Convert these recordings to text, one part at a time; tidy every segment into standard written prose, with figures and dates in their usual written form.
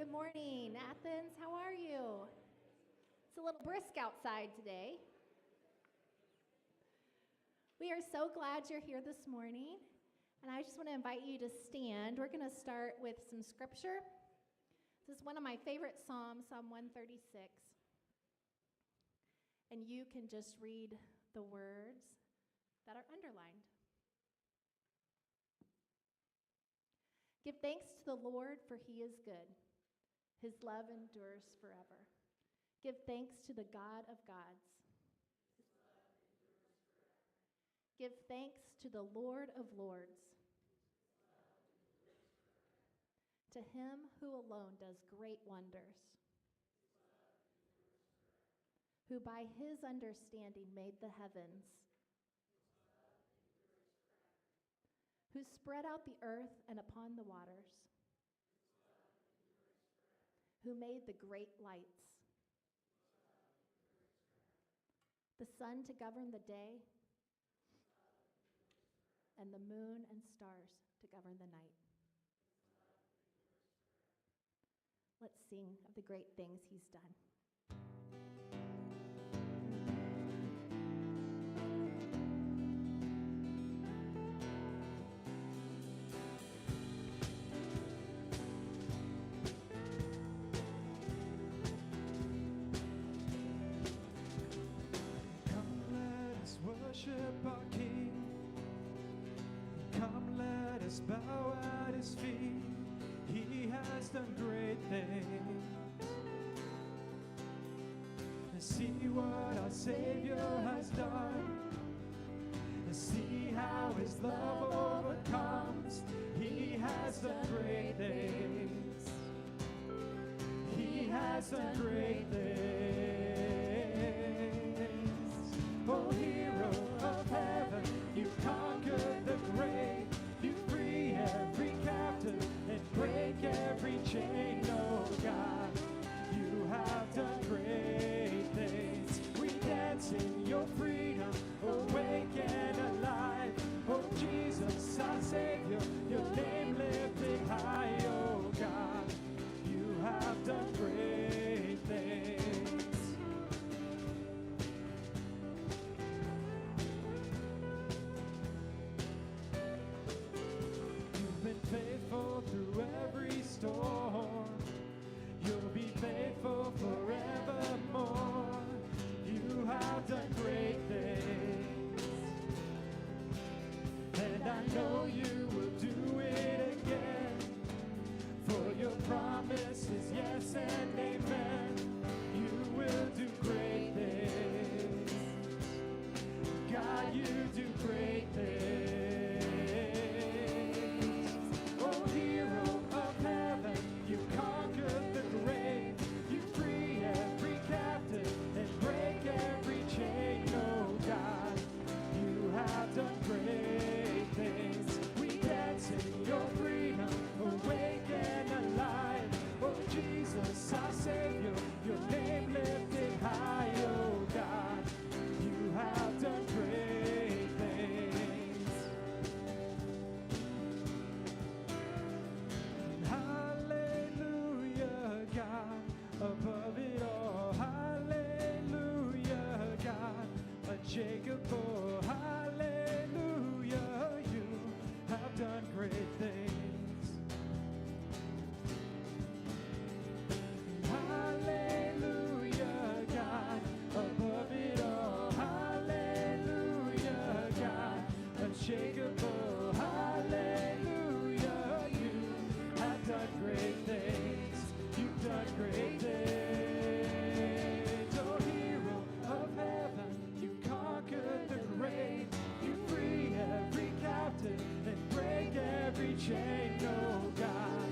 Good morning, Athens. How are you? It's a little brisk outside today. We are so glad you're here this morning, and I just want to invite you to stand. We're going to start with some scripture. This is one of my favorite Psalms, Psalm 136. And you can just read the words that are underlined. Give thanks to the Lord, for he is good. His love endures forever. Give thanks to the God of gods. Give thanks to the Lord of lords. To him who alone does great wonders. Who by his understanding made the heavens. Who spread out the earth and upon the waters. Who made the great lights. The sun to govern the day, and the moon and stars to govern the night. Let's sing of the great things he's done. Worship our King. Come, let us bow at his feet. He has done great things. And see what our Savior has done. And see how his love overcomes. He has done great things. He has done great things. Oh, hero of heaven, you conquered the grave. You free every captive and break every chain. Oh God, you have done great things. We dance in your freedom, awake and alive. Oh Jesus, our Savior, your name lifted high. Oh God, you have done great things. Faithful through every storm, you'll be faithful forevermore. You have done great things, and I know you will do it again. For your promise is yes and amen. You will do great things. God, you do great things. Our Savior, your name lifted high, oh God, you have done great things. Hallelujah, God, above it all. Hallelujah, God, unshakable. Hallelujah, you have done great things. Unshakable, hallelujah, you have done great things, you've done great things. Oh, hero of heaven, you conquered the grave, you free every captive and break every chain. Oh God,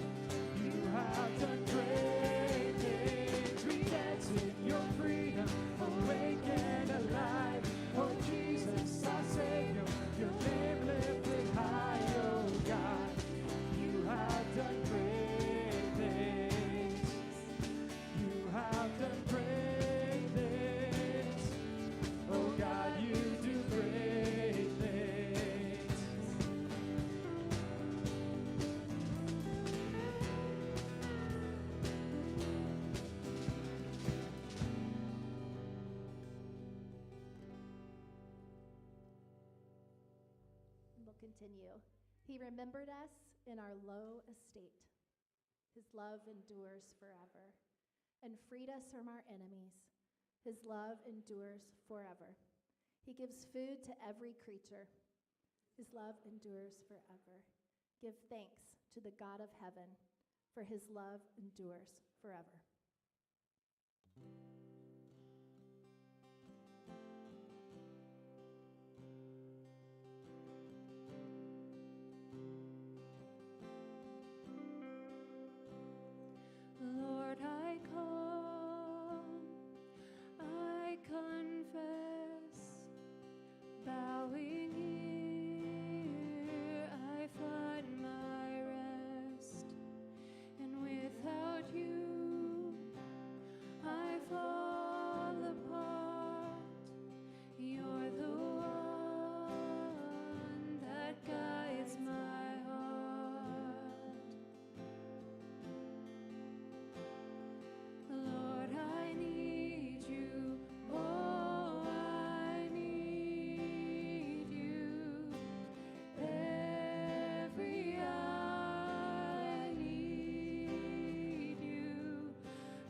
you have done great things. We dance in your freedom, awake and alive. Oh Jesus, our Savior, your name lifted high, oh God, you have done great things. You have done great things. Oh God, you do great things. remembered us in our low estate. His love endures forever. And freed us from our enemies. His love endures forever. He gives food to every creature. His love endures forever. Give thanks to the God of heaven, for his love endures forever. Lord, I come, I confess, bowing here, I find my rest, and without you, I fall apart. You're the one that guides my heart. Lord, I need you. Oh, I need you. Every hour I need you.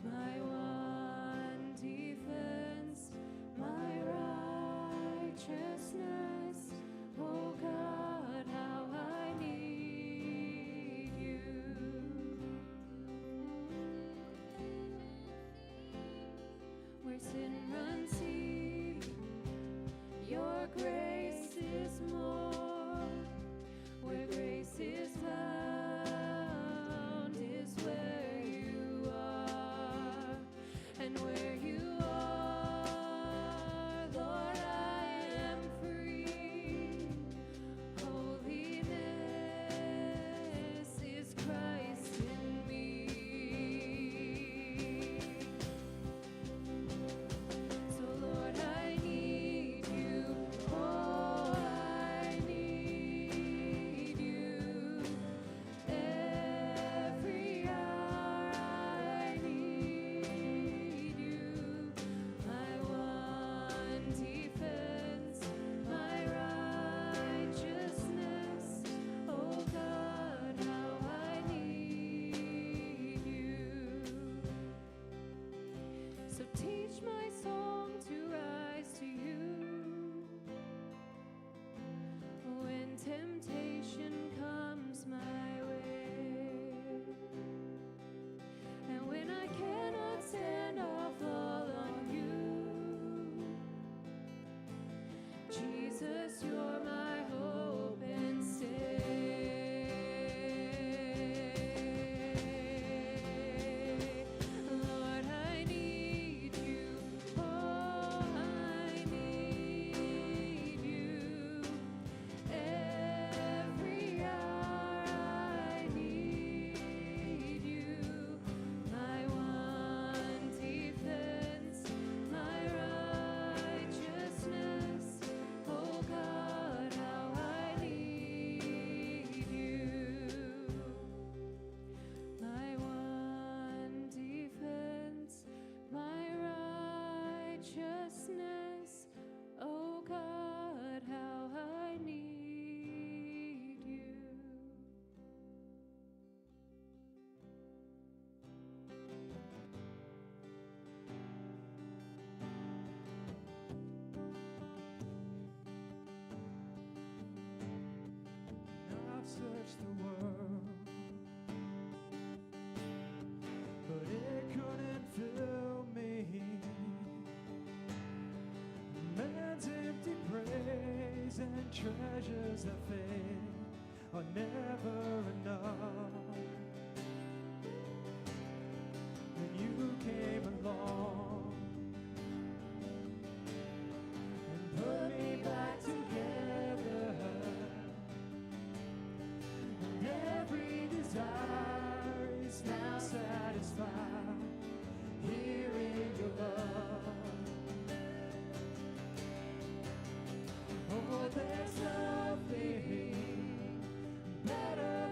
My one defense, my righteousness. Oh God, how I need you. Where sin runs deep, your grace is more. Where grace is found is where you are. And where you are, Lord, I am free. Holiness is Christ in me. So Lord, I need you. Oh, I need you. Every hour I need you. My one defense, my righteousness. Oh God, how I need you. So teach my song to rise to you when temptation comes my way, and when I cannot stand, I'll fall on you. Jesus, you're my hope and stay. Lord, I need you. Oh, I need you. Every hour I need you. My one defense, my righteousness. Oh God, how I need you. My one defense, my righteousness. Oh God, how I need you. I've searched the world, but it couldn't fill me. Man's empty praise and treasures that fade are never enough. Then you came along and put me back together. And every desire is now satisfied here in your love. Oh, there's nothing better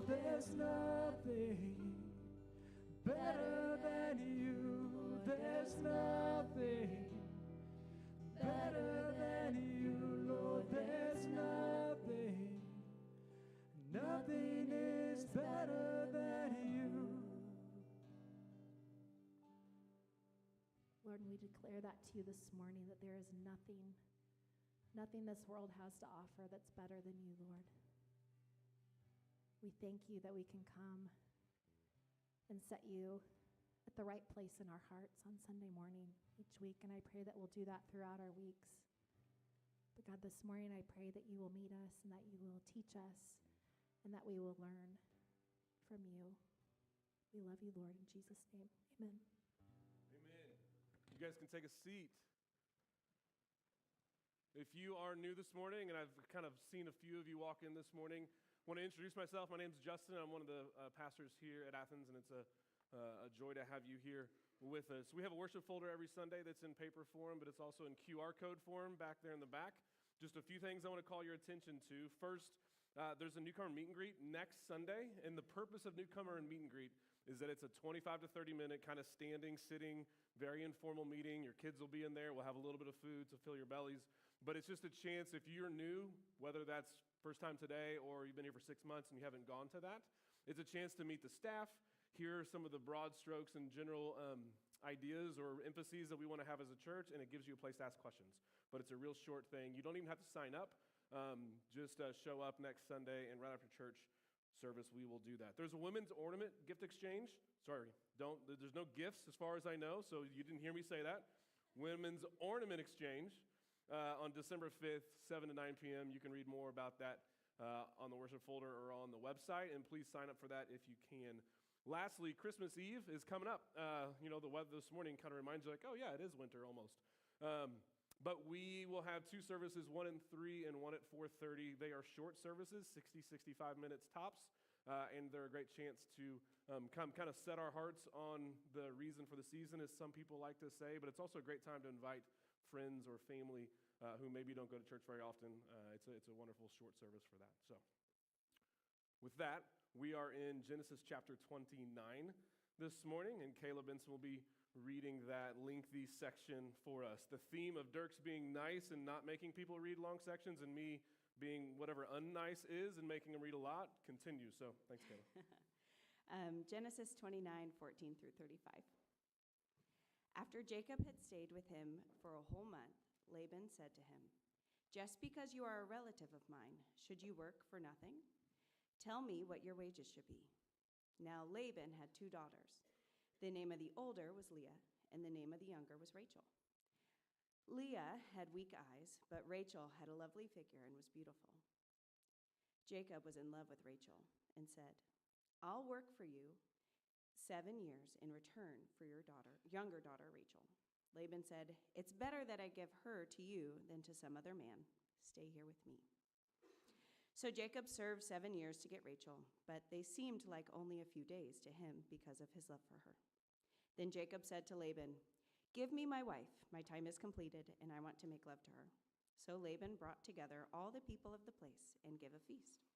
there's nothing better than you. There's nothing better than you, Lord. There's nothing, nothing is better than you. Lord, we declare that to you this morning, that there is nothing this world has to offer that's better than you, Lord. We thank you that we can come and set you at the right place in our hearts on Sunday morning each week, and I pray that we'll do that throughout our weeks. But God, this morning I pray that you will meet us and that you will teach us and that we will learn from you. We love you, Lord, in Jesus' name. Amen. Amen. You guys can take a seat. If you are new this morning, and I've kind of seen a few of you walk in this morning, I want to introduce myself. My name's Justin. I'm one of the pastors here at Athens, and it's a joy to have you here with us. We have a worship folder every Sunday that's in paper form, but it's also in QR code form back there in the back. Just a few things I want to call your attention to. First, there's a newcomer meet and greet next Sunday, and the purpose of newcomer and meet and greet is that it's a 25 to 30 minute kind of standing, sitting, very informal meeting. Your kids will be in there. We'll have a little bit of food to fill your bellies. But it's just a chance, if you're new, whether that's first time today or you've been here for 6 months and you haven't gone to that, it's a chance to meet the staff, hear some of the broad strokes and general ideas or emphases that we want to have as a church, and it gives you a place to ask questions. But it's a real short thing. You don't even have to sign up. Just show up next Sunday, and right after church service, we will do that. There's a women's ornament gift exchange. Sorry, there's no gifts as far as I know, so you didn't hear me say that. Women's ornament exchange on December 5th, 7 to 9 p.m. You can read more about that on the worship folder or on the website, and please sign up for that if you can. Lastly, Christmas Eve is coming up. The weather this morning kind of reminds you, like, oh yeah, it is winter almost. But we will have two services, one at 3 and one at 4:30. They are short services, 60, 65 minutes tops, and they're a great chance to come kind of set our hearts on the reason for the season, as some people like to say, but it's also a great time to invite friends or family who maybe don't go to church very often. It's a wonderful short service for that. So with that, we are in Genesis chapter 29 this morning, and Caleb Benson will be reading that lengthy section for us. The theme of Dirk's being nice and not making people read long sections, and me being whatever unnice is and making them read a lot, continues. So thanks, Caleb. Genesis 29:14 through 35. After Jacob had stayed with him for a whole month, Laban said to him, "Just because you are a relative of mine, should you work for nothing? Tell me what your wages should be." Now Laban had 2 daughters. The name of the older was Leah, and the name of the younger was Rachel. Leah had weak eyes, but Rachel had a lovely figure and was beautiful. Jacob was in love with Rachel and said, "I'll work for you 7 years in return for your younger daughter Rachel." Laban said, "It's better that I give her to you than to some other man. Stay here with me." So Jacob served 7 years to get Rachel, but they seemed like only a few days to him because of his love for her. Then Jacob said to Laban, "Give me my wife. My time is completed, and I want to make love to her." So Laban brought together all the people of the place and gave a feast.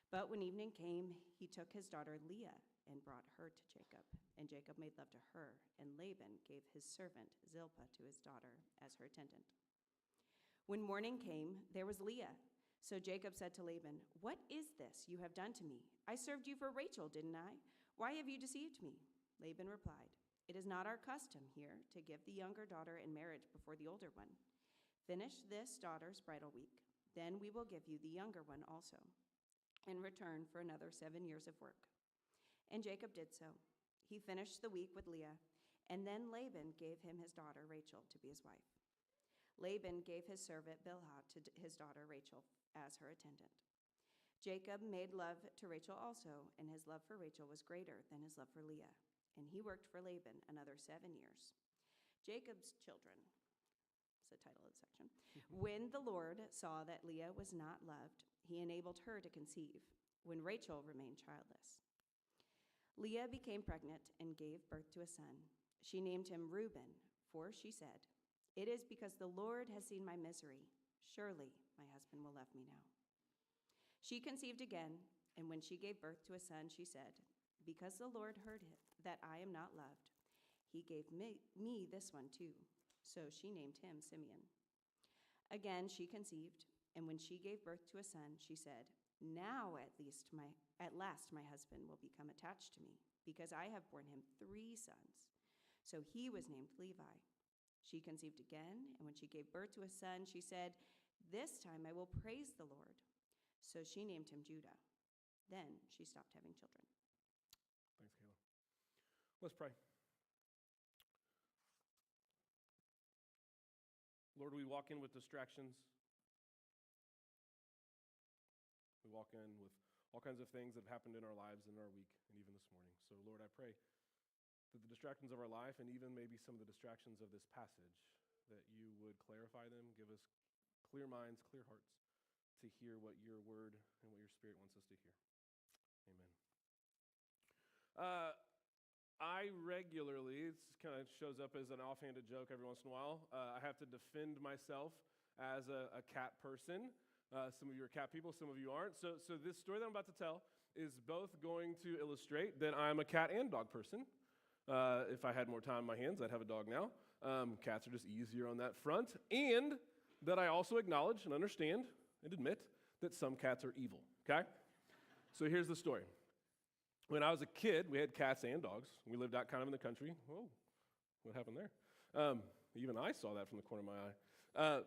But when evening came, he took his daughter Leah and brought her to Jacob. And Jacob made love to her, and Laban gave his servant Zilpah to his daughter as her attendant. When morning came, there was Leah. So Jacob said to Laban, "What is this you have done to me? I served you for Rachel, didn't I? Why have you deceived me?" Laban replied, "It is not our custom here to give the younger daughter in marriage before the older one. Finish this daughter's bridal week. Then we will give you the younger one also, in return for another 7 years of work." And Jacob did so. He finished the week with Leah, and then Laban gave him his daughter Rachel to be his wife. Laban gave his servant Bilhah to his daughter Rachel as her attendant. Jacob made love to Rachel also, and his love for Rachel was greater than his love for Leah, and he worked for Laban another 7 years. Jacob's children is the title of the section. When the Lord saw that Leah was not loved, he enabled her to conceive, when Rachel remained childless. Leah became pregnant and gave birth to a son. She named him Reuben, for she said, "It is because the Lord has seen my misery. Surely my husband will love me now." She conceived again And when she gave birth to a son, she said, "Because the Lord heard that I am not loved, he gave me this one too." So she named him Simeon. Again, she conceived, and when she gave birth to a son, she said, "Now at last my husband will become attached to me, because I have borne him 3 sons." So he was named Levi. She conceived again, and when she gave birth to a son, she said, "This time I will praise the Lord." So she named him Judah. Then she stopped having children. Thanks, Kayla. Let's pray. Lord, we walk in with distractions. We walk in with all kinds of things that have happened in our lives and in our week, and even this morning. So, Lord, I pray that the distractions of our life, and even maybe some of the distractions of this passage, that you would clarify them, give us clear minds, clear hearts, to hear what your word and what your Spirit wants us to hear. Amen. I regularly, it kind of shows up as an offhanded joke every once in a while, I have to defend myself as a cat person. Some of you are cat people, some of you aren't. So this story that I'm about to tell is both going to illustrate that I'm a cat and dog person. If I had more time on my hands, I'd have a dog now. Cats are just easier on that front. And that I also acknowledge and understand and admit that some cats are evil, okay? So here's the story. When I was a kid, we had cats and dogs. We lived out kind of in the country. Whoa, what happened there? Even I saw that from the corner of my eye.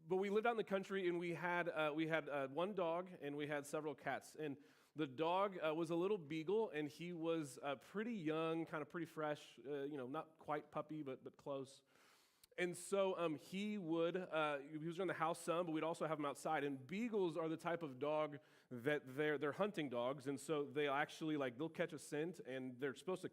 But we lived out in the country, and we had one dog, and we had several cats. And the dog was a little beagle, and he was pretty young, kind of pretty fresh, not quite puppy, but close. And so he was around the house some, but we'd also have him outside. And beagles are the type of dog that they're hunting dogs, and so they actually they'll catch a scent, and they're supposed to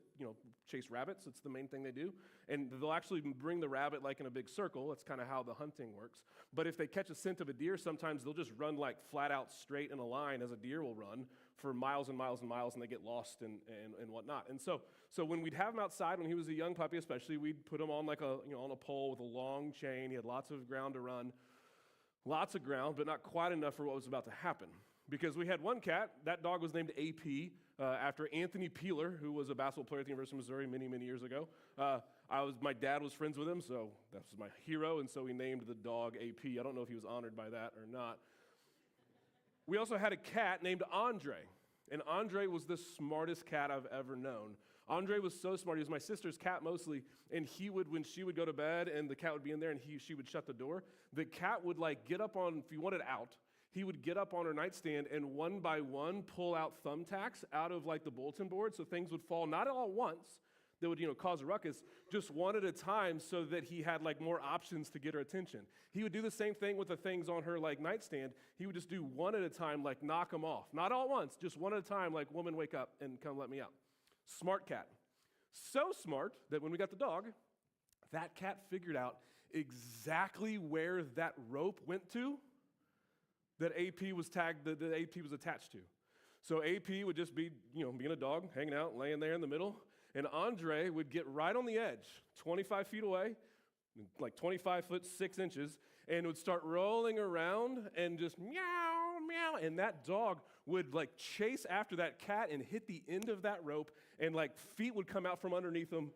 chase rabbits. It's the main thing they do, and they'll actually bring the rabbit in a big circle. That's kind of how the hunting works. But if they catch a scent of a deer, sometimes they'll just run flat out straight in a line as a deer will run for miles and miles and miles, and they get lost and whatnot. And so when we'd have him outside, when he was a young puppy especially, we'd put him on on a pole with a long chain. He had lots of ground to run, lots of ground, but not quite enough for what was about to happen. Because we had one cat, that dog was named AP, after Anthony Peeler, who was a basketball player at the University of Missouri many, many years ago. My dad was friends with him, so that was my hero, and so we named the dog AP. I don't know if he was honored by that or not. We also had a cat named Andre, and Andre was the smartest cat I've ever known. Andre was so smart. He was my sister's cat mostly, and he would, when she would go to bed and the cat would be in there and she would shut the door, the cat would get up on, if you wanted out, he would get up on her nightstand and one by one pull out thumbtacks out of the bulletin board, so things would fall not all at once that would cause a ruckus, just one at a time, so that he had more options to get her attention. He would do the same thing with the things on her nightstand. He would just do one at a time, knock them off, not all at once, just one at a time, woman, wake up and come let me out. Smart cat, so smart that when we got the dog, that cat figured out exactly where that rope went to that AP was tagged, that AP was attached to. So AP would just be, being a dog, hanging out, laying there in the middle, and Andre would get right on the edge, 25 feet away, 25 foot 6 inches, and would start rolling around and just meow, meow, and that dog would chase after that cat and hit the end of that rope, and feet would come out from underneath them,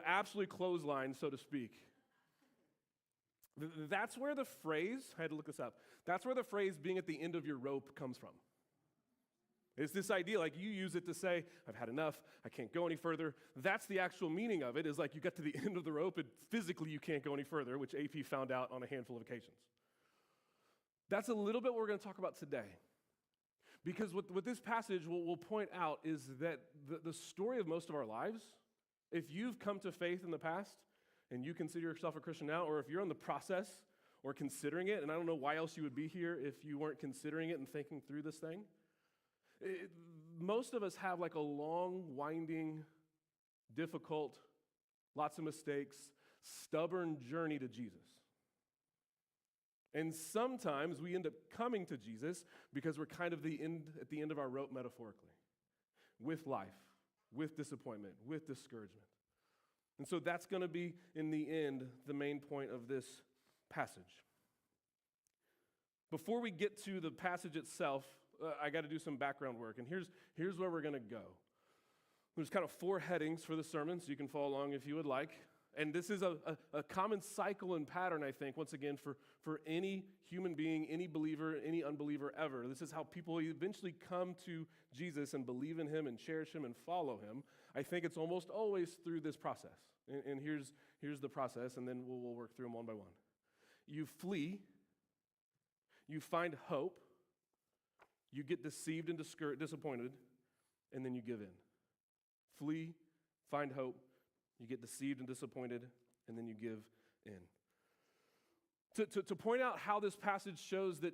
absolutely clothesline, so to speak. That's where the phrase, I had to look this up, that's where the phrase being at the end of your rope comes from. It's this idea, you use it to say, I've had enough, I can't go any further. That's the actual meaning of it, is you get to the end of the rope and physically you can't go any further, which AP found out on a handful of occasions. That's a little bit what we're going to talk about today. Because what this passage will point out is that the story of most of our lives, if you've come to faith in the past, and you consider yourself a Christian now, or if you're in the process or considering it, and I don't know why else you would be here if you weren't considering it and thinking through this thing, most of us have a long, winding, difficult, lots of mistakes, stubborn journey to Jesus. And sometimes we end up coming to Jesus because we're kind of at the end of our rope metaphorically, with life, with disappointment, with discouragement. And so that's going to be, in the end, the main point of this passage. Before we get to the passage itself, I got to do some background work, and here's where we're going to go. There's kind of 4 headings for the sermon, so you can follow along if you would like. And this is a common cycle and pattern, I think, once again, for any human being, any believer, any unbeliever ever. This is how people eventually come to Jesus and believe in him and cherish him and follow him. I think it's almost always through this process. And here's the process, and then we'll work through them one by one. You flee, you find hope, you get deceived and disappointed, and then you give in. Flee, find hope, you get deceived and disappointed, and then you give in. To point out how this passage shows that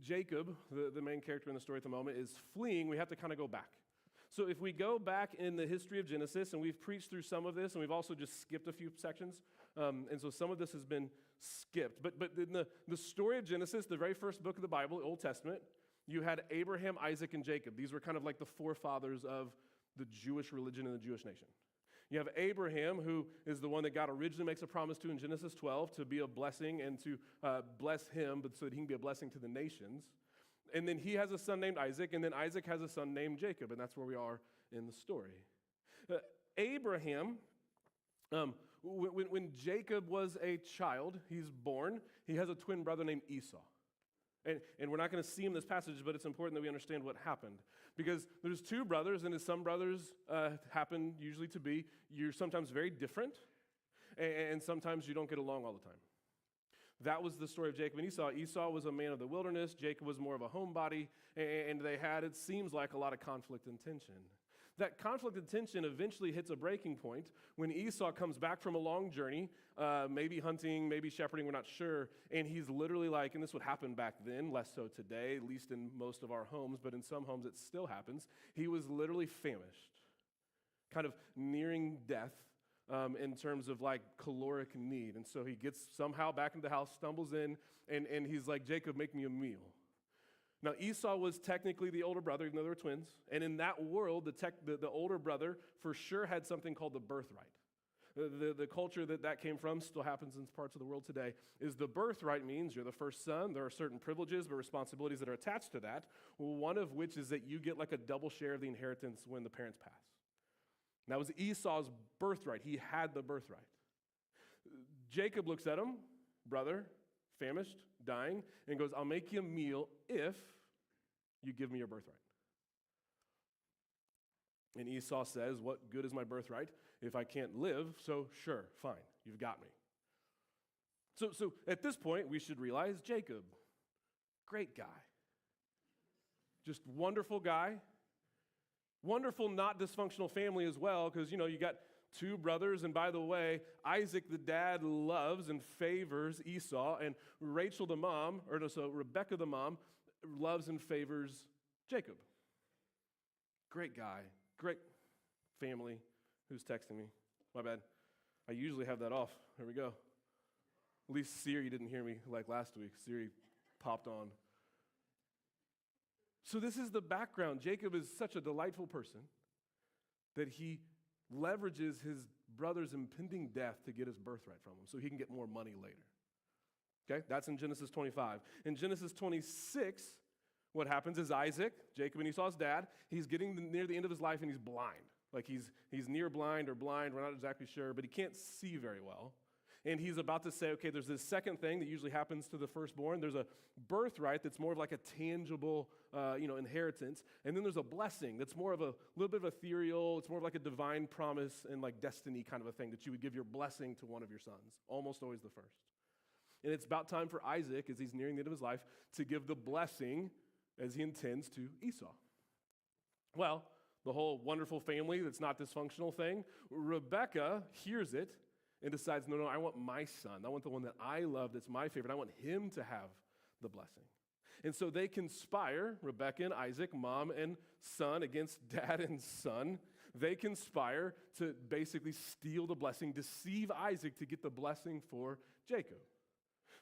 Jacob, the main character in the story at the moment, is fleeing, we have to kind of go back. So if we go back in the history of Genesis, and we've preached through some of this, and we've also just skipped a few sections, and so some of this has been skipped. But in the story of Genesis, the very first book of the Bible, the Old Testament, you had Abraham, Isaac, and Jacob. These were kind of like the forefathers of the Jewish religion and the Jewish nation. You have Abraham, who is the one that God originally makes a promise to in Genesis 12 to be a blessing and to bless him, but so that he can be a blessing to the nations. And then he has a son named Isaac, and then Isaac has a son named Jacob, and that's where we are in the story. Abraham, when Jacob was a child, he's born, he has a twin brother named Esau. And we're not going to see him in this passage, but it's important that we understand what happened. Because there's 2 brothers, and as some brothers happen usually to be, you're sometimes very different, and sometimes you don't get along all the time. That was the story of Jacob and Esau. Esau was a man of the wilderness. Jacob was more of a homebody, and they had, it seems like, a lot of conflict and tension. That conflict and tension eventually hits a breaking point when Esau comes back from a long journey, maybe hunting, maybe shepherding, we're not sure, and he's literally like, and this would happen back then, less so today, at least in most of our homes, but in some homes it still happens. He was literally famished, kind of nearing death in terms of like caloric need. And so he gets somehow back into the house, stumbles in, and he's like, Jacob, make me a meal. Now, Esau was technically the older brother, even though they were twins. And in that world, the older brother for sure had something called the birthright. The culture that came from, still happens in parts of the world today, is the birthright means you're the first son. There are certain privileges but responsibilities that are attached to that, one of which is that you get like a double share of the inheritance when the parents pass. And that was Esau's birthright. He had the birthright. Jacob looks at him, brother, famished, dying, and goes, I'll make you a meal if you give me your birthright. And Esau says, what good is my birthright if I can't live? So sure, fine, you've got me. So at this point, we should realize Jacob, great guy. Just wonderful guy. Wonderful, not dysfunctional family as well, because, you got 2 brothers, and by the way, Isaac, the dad, loves and favors Esau, and Rachel, the mom, Rebecca, the mom, loves and favors Jacob. Great guy, great family. Who's texting me? My bad. I usually have that off. There we go. At least Siri didn't hear me like last week. Siri popped on. So this is the background. Jacob is such a delightful person that he leverages his brother's impending death to get his birthright from him so he can get more money later. Okay, that's in Genesis 25. In Genesis 26, what happens is Isaac, Jacob and Esau's dad, he's getting near the end of his life and he's blind. Like he's near blind or blind, we're not exactly sure, but he can't see very well. And he's about to say, okay, there's this second thing that usually happens to the firstborn. There's a birthright that's more of like a tangible, inheritance. And then there's a blessing that's more of a little bit of ethereal. It's more of like a divine promise and like destiny kind of a thing that you would give your blessing to one of your sons. Almost always the first. And it's about time for Isaac, as he's nearing the end of his life, to give the blessing as he intends to Esau. Well, the whole wonderful family that's not dysfunctional thing, Rebecca hears it and decides, no, I want my son. I want the one that I love that's my favorite. I want him to have the blessing. And so they conspire, Rebecca and Isaac, mom and son, against dad and son. They conspire to basically steal the blessing, deceive Isaac to get the blessing for Jacob.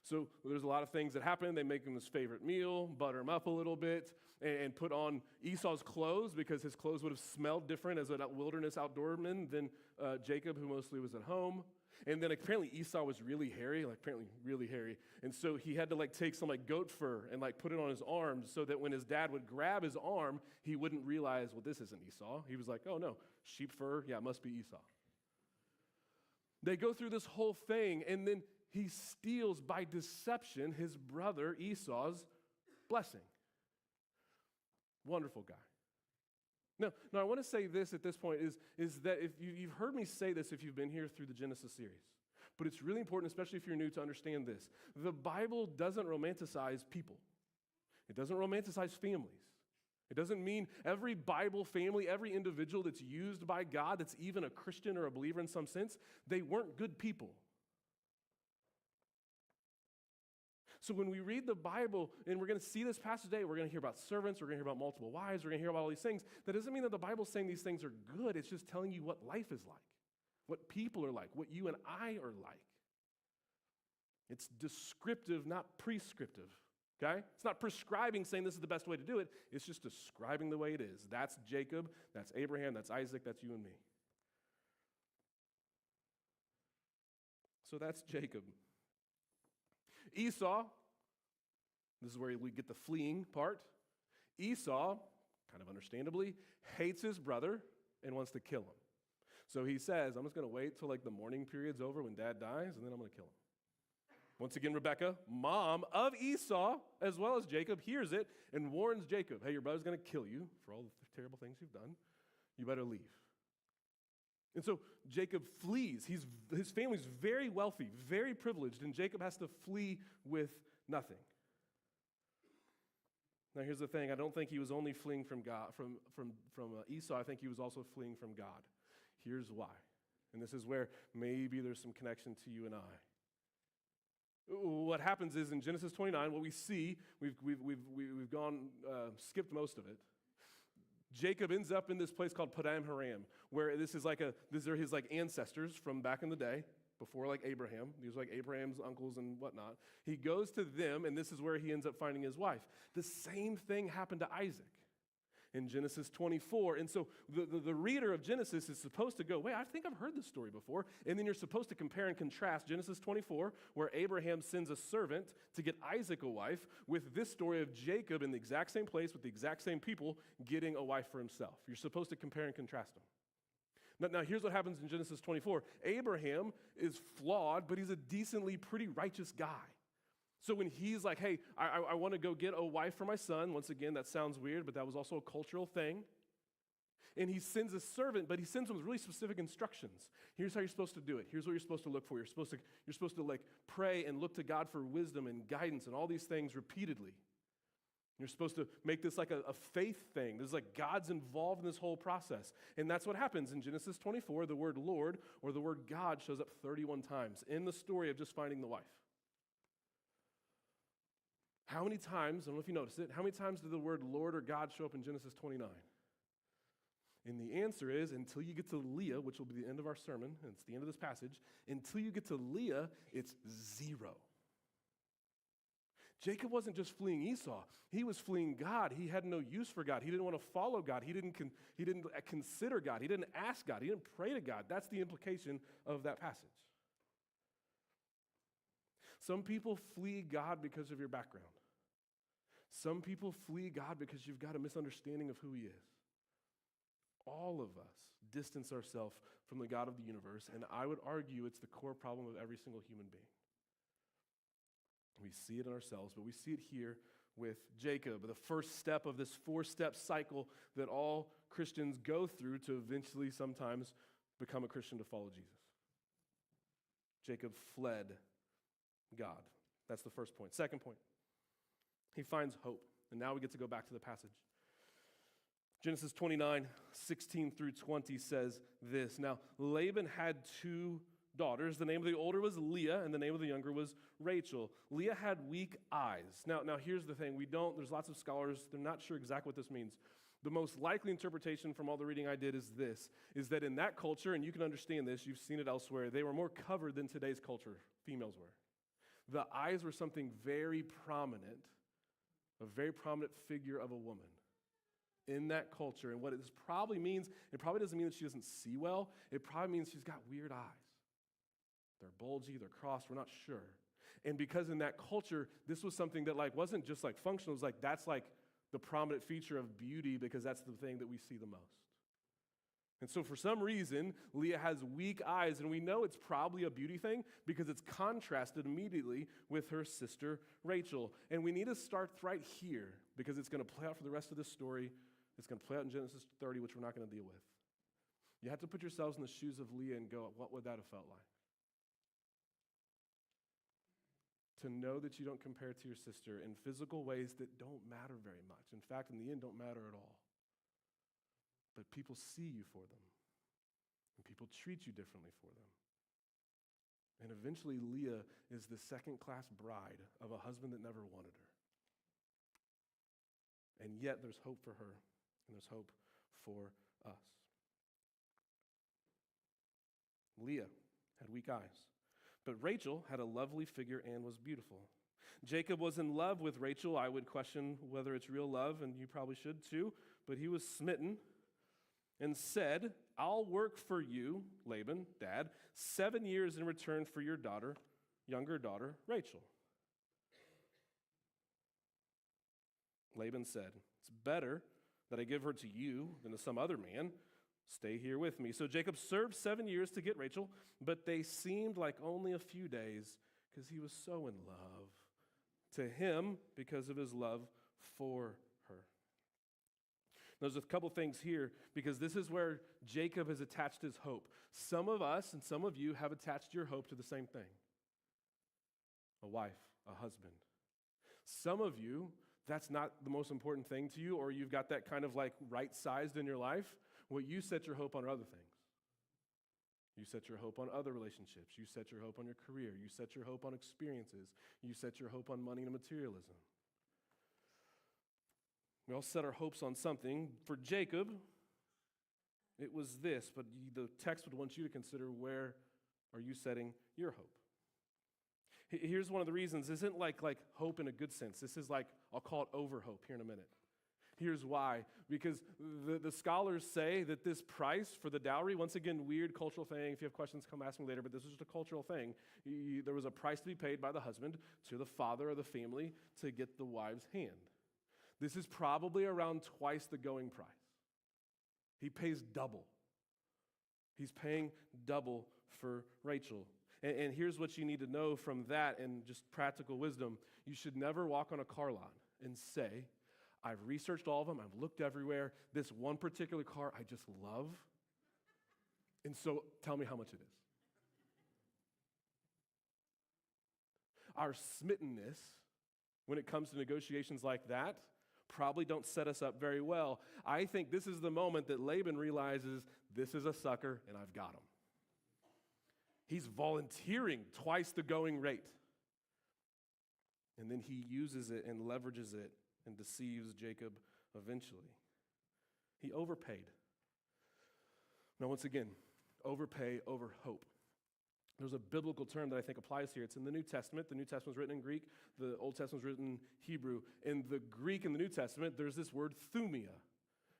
So there's a lot of things that happen. They make him his favorite meal, butter him up a little bit, and put on Esau's clothes because his clothes would have smelled different as a wilderness outdoorman than Jacob, who mostly was at home. And then apparently Esau was really hairy, And so he had to take some goat fur and put it on his arms so that when his dad would grab his arm, he wouldn't realize, well, this isn't Esau. He was like, oh no, sheep fur, yeah, it must be Esau. They go through this whole thing, and then he steals by deception his brother Esau's blessing. Wonderful guy. Now I want to say this at this point is that if you've heard me say this if you've been here through the Genesis series, but it's really important, especially if you're new, to understand this. The Bible doesn't romanticize people. It doesn't romanticize families. It doesn't mean every Bible family, every individual that's used by God, that's even a Christian or a believer in some sense, they weren't good people. So when we read the Bible, and we're going to see this passage today, we're going to hear about servants, we're going to hear about multiple wives, we're going to hear about all these things. That doesn't mean that the Bible's saying these things are good. It's just telling you what life is like, what people are like, what you and I are like. It's descriptive, not prescriptive, okay? It's not prescribing, saying this is the best way to do it. It's just describing the way it is. That's Jacob, that's Abraham, that's Isaac, that's you and me. So that's Jacob. Esau, this is where we get the fleeing part. Esau, kind of understandably, hates his brother and wants to kill him. So he says, I'm just going to wait till the mourning period's over when dad dies, and then I'm going to kill him. Once again, Rebekah, mom of Esau, as well as Jacob, hears it and warns Jacob, hey, your brother's going to kill you for all the terrible things you've done. You better leave. And so Jacob flees. His family's very wealthy, very privileged, and Jacob has to flee with nothing. Now here's the thing. I don't think he was only fleeing from God, from Esau. I think he was also fleeing from God. Here's why. And this is where maybe there's some connection to you and I. What happens is in Genesis 29, what we see, we've skipped most of it. Jacob ends up in this place called Padam Haram, where these are his ancestors from back in the day, before Abraham. These are Abraham's uncles and whatnot. He goes to them, and this is where he ends up finding his wife. The same thing happened to Isaac in Genesis 24. And so the reader of Genesis is supposed to go, wait, I think I've heard this story before. And then you're supposed to compare and contrast Genesis 24, where Abraham sends a servant to get Isaac a wife, with this story of Jacob in the exact same place with the exact same people getting a wife for himself. You're supposed to compare and contrast them. Now here's what happens in Genesis 24. Abraham is flawed, but he's a decently pretty righteous guy. So when he's like, hey, I want to go get a wife for my son, once again, that sounds weird, but that was also a cultural thing. And he sends a servant, but he sends him with really specific instructions. Here's how you're supposed to do it. Here's what you're supposed to look for. You're supposed to pray and look to God for wisdom and guidance and all these things repeatedly. You're supposed to make this a faith thing. This is God's involved in this whole process. And that's what happens in Genesis 24. The word Lord or the word God shows up 31 times in the story of just finding the wife. How many times, I don't know if you noticed it, how many times did the word Lord or God show up in Genesis 29? And the answer is, until you get to Leah, which will be the end of our sermon, and it's the end of this passage, until you get to Leah, it's 0. Jacob wasn't just fleeing Esau. He was fleeing God. He had no use for God. He didn't want to follow God. He didn't consider God. He didn't ask God. He didn't pray to God. That's the implication of that passage. Some people flee God because of your background. Some people flee God because you've got a misunderstanding of who he is. All of us distance ourselves from the God of the universe, and I would argue it's the core problem of every single human being. We see it in ourselves, but we see it here with Jacob, the first step of this 4-step cycle that all Christians go through to eventually sometimes become a Christian to follow Jesus. Jacob fled God. That's the first point. Second point, he finds hope. And now we get to go back to the passage. Genesis 29, 16 through 20 says this. Now, Laban had 2 daughters. The name of the older was Leah, and the name of the younger was Rachel. Leah had weak eyes. Now here's the thing. There's lots of scholars, they're not sure exactly what this means. The most likely interpretation from all the reading I did is this, is that in that culture, and you can understand this, you've seen it elsewhere, they were more covered than today's culture, females were. the eyes were something very prominent, a very prominent figure of a woman in that culture. And what this probably means, it probably doesn't mean that she doesn't see well. It probably means she's got weird eyes. They're bulgy, they're crossed, we're not sure. And because in that culture, this was something that wasn't just functional, it was that's the prominent feature of beauty because that's the thing that we see the most. And so for some reason, Leah has weak eyes, and we know it's probably a beauty thing because it's contrasted immediately with her sister Rachel. And we need to start right here because it's going to play out for the rest of this story. It's going to play out in Genesis 30, which we're not going to deal with. You have to put yourselves in the shoes of Leah and go, what would that have felt like? To know that you don't compare to your sister in physical ways that don't matter very much. In fact, in the end, don't matter at all. But people see you for them. And people treat you differently for them. And eventually, Leah is the second-class bride of a husband that never wanted her. And yet, there's hope for her, and there's hope for us. Leah had weak eyes. But Rachel had a lovely figure and was beautiful. Jacob was in love with Rachel. I would question whether it's real love, and you probably should too. But he was smitten and said, I'll work for you, Laban, Dad, 7 years in return for your daughter, younger daughter, Rachel. Laban said, it's better that I give her to you than to some other man. Stay here with me. So Jacob served 7 years to get Rachel, but they seemed like only a few days because he was so in love to him because of his love for her. There's a couple things here because this is where Jacob has attached his hope. Some of us and some of you have attached your hope to the same thing. A wife, a husband. Some of you, that's not the most important thing to you, or you've got that kind of right-sized in your life. What you set your hope on are other things. You set your hope on other relationships. You set your hope on your career. You set your hope on experiences. You set your hope on money and materialism. We all set our hopes on something. For Jacob, it was this, but the text would want you to consider, where are you setting your hope? Here's one of the reasons. This isn't like hope in a good sense. This is I'll call it over-hope here in a minute. Here's why. Because the scholars say that this price for the dowry, once again, weird cultural thing. If you have questions, come ask me later, but this is just a cultural thing. There was a price to be paid by the husband to the father of the family to get the wife's hand. This is probably around twice the going price. He pays double. He's paying double for Rachel. And here's what you need to know from that and just practical wisdom. You should never walk on a car lot and say, I've researched all of them, I've looked everywhere, this one particular car I just love, and so tell me how much it is. Our smittenness, when it comes to negotiations like that, probably don't set us up very well. I think this is the moment that Laban realizes this is a sucker and I've got him. He's volunteering twice the going rate. And then he uses it and leverages it and deceives Jacob eventually. He overpaid. Now, once again, overpay over hope. There's a biblical term that I think applies here. It's in the New Testament. The New Testament was written in Greek. The Old Testament was written in Hebrew. In the Greek in the New Testament, there's this word thumia.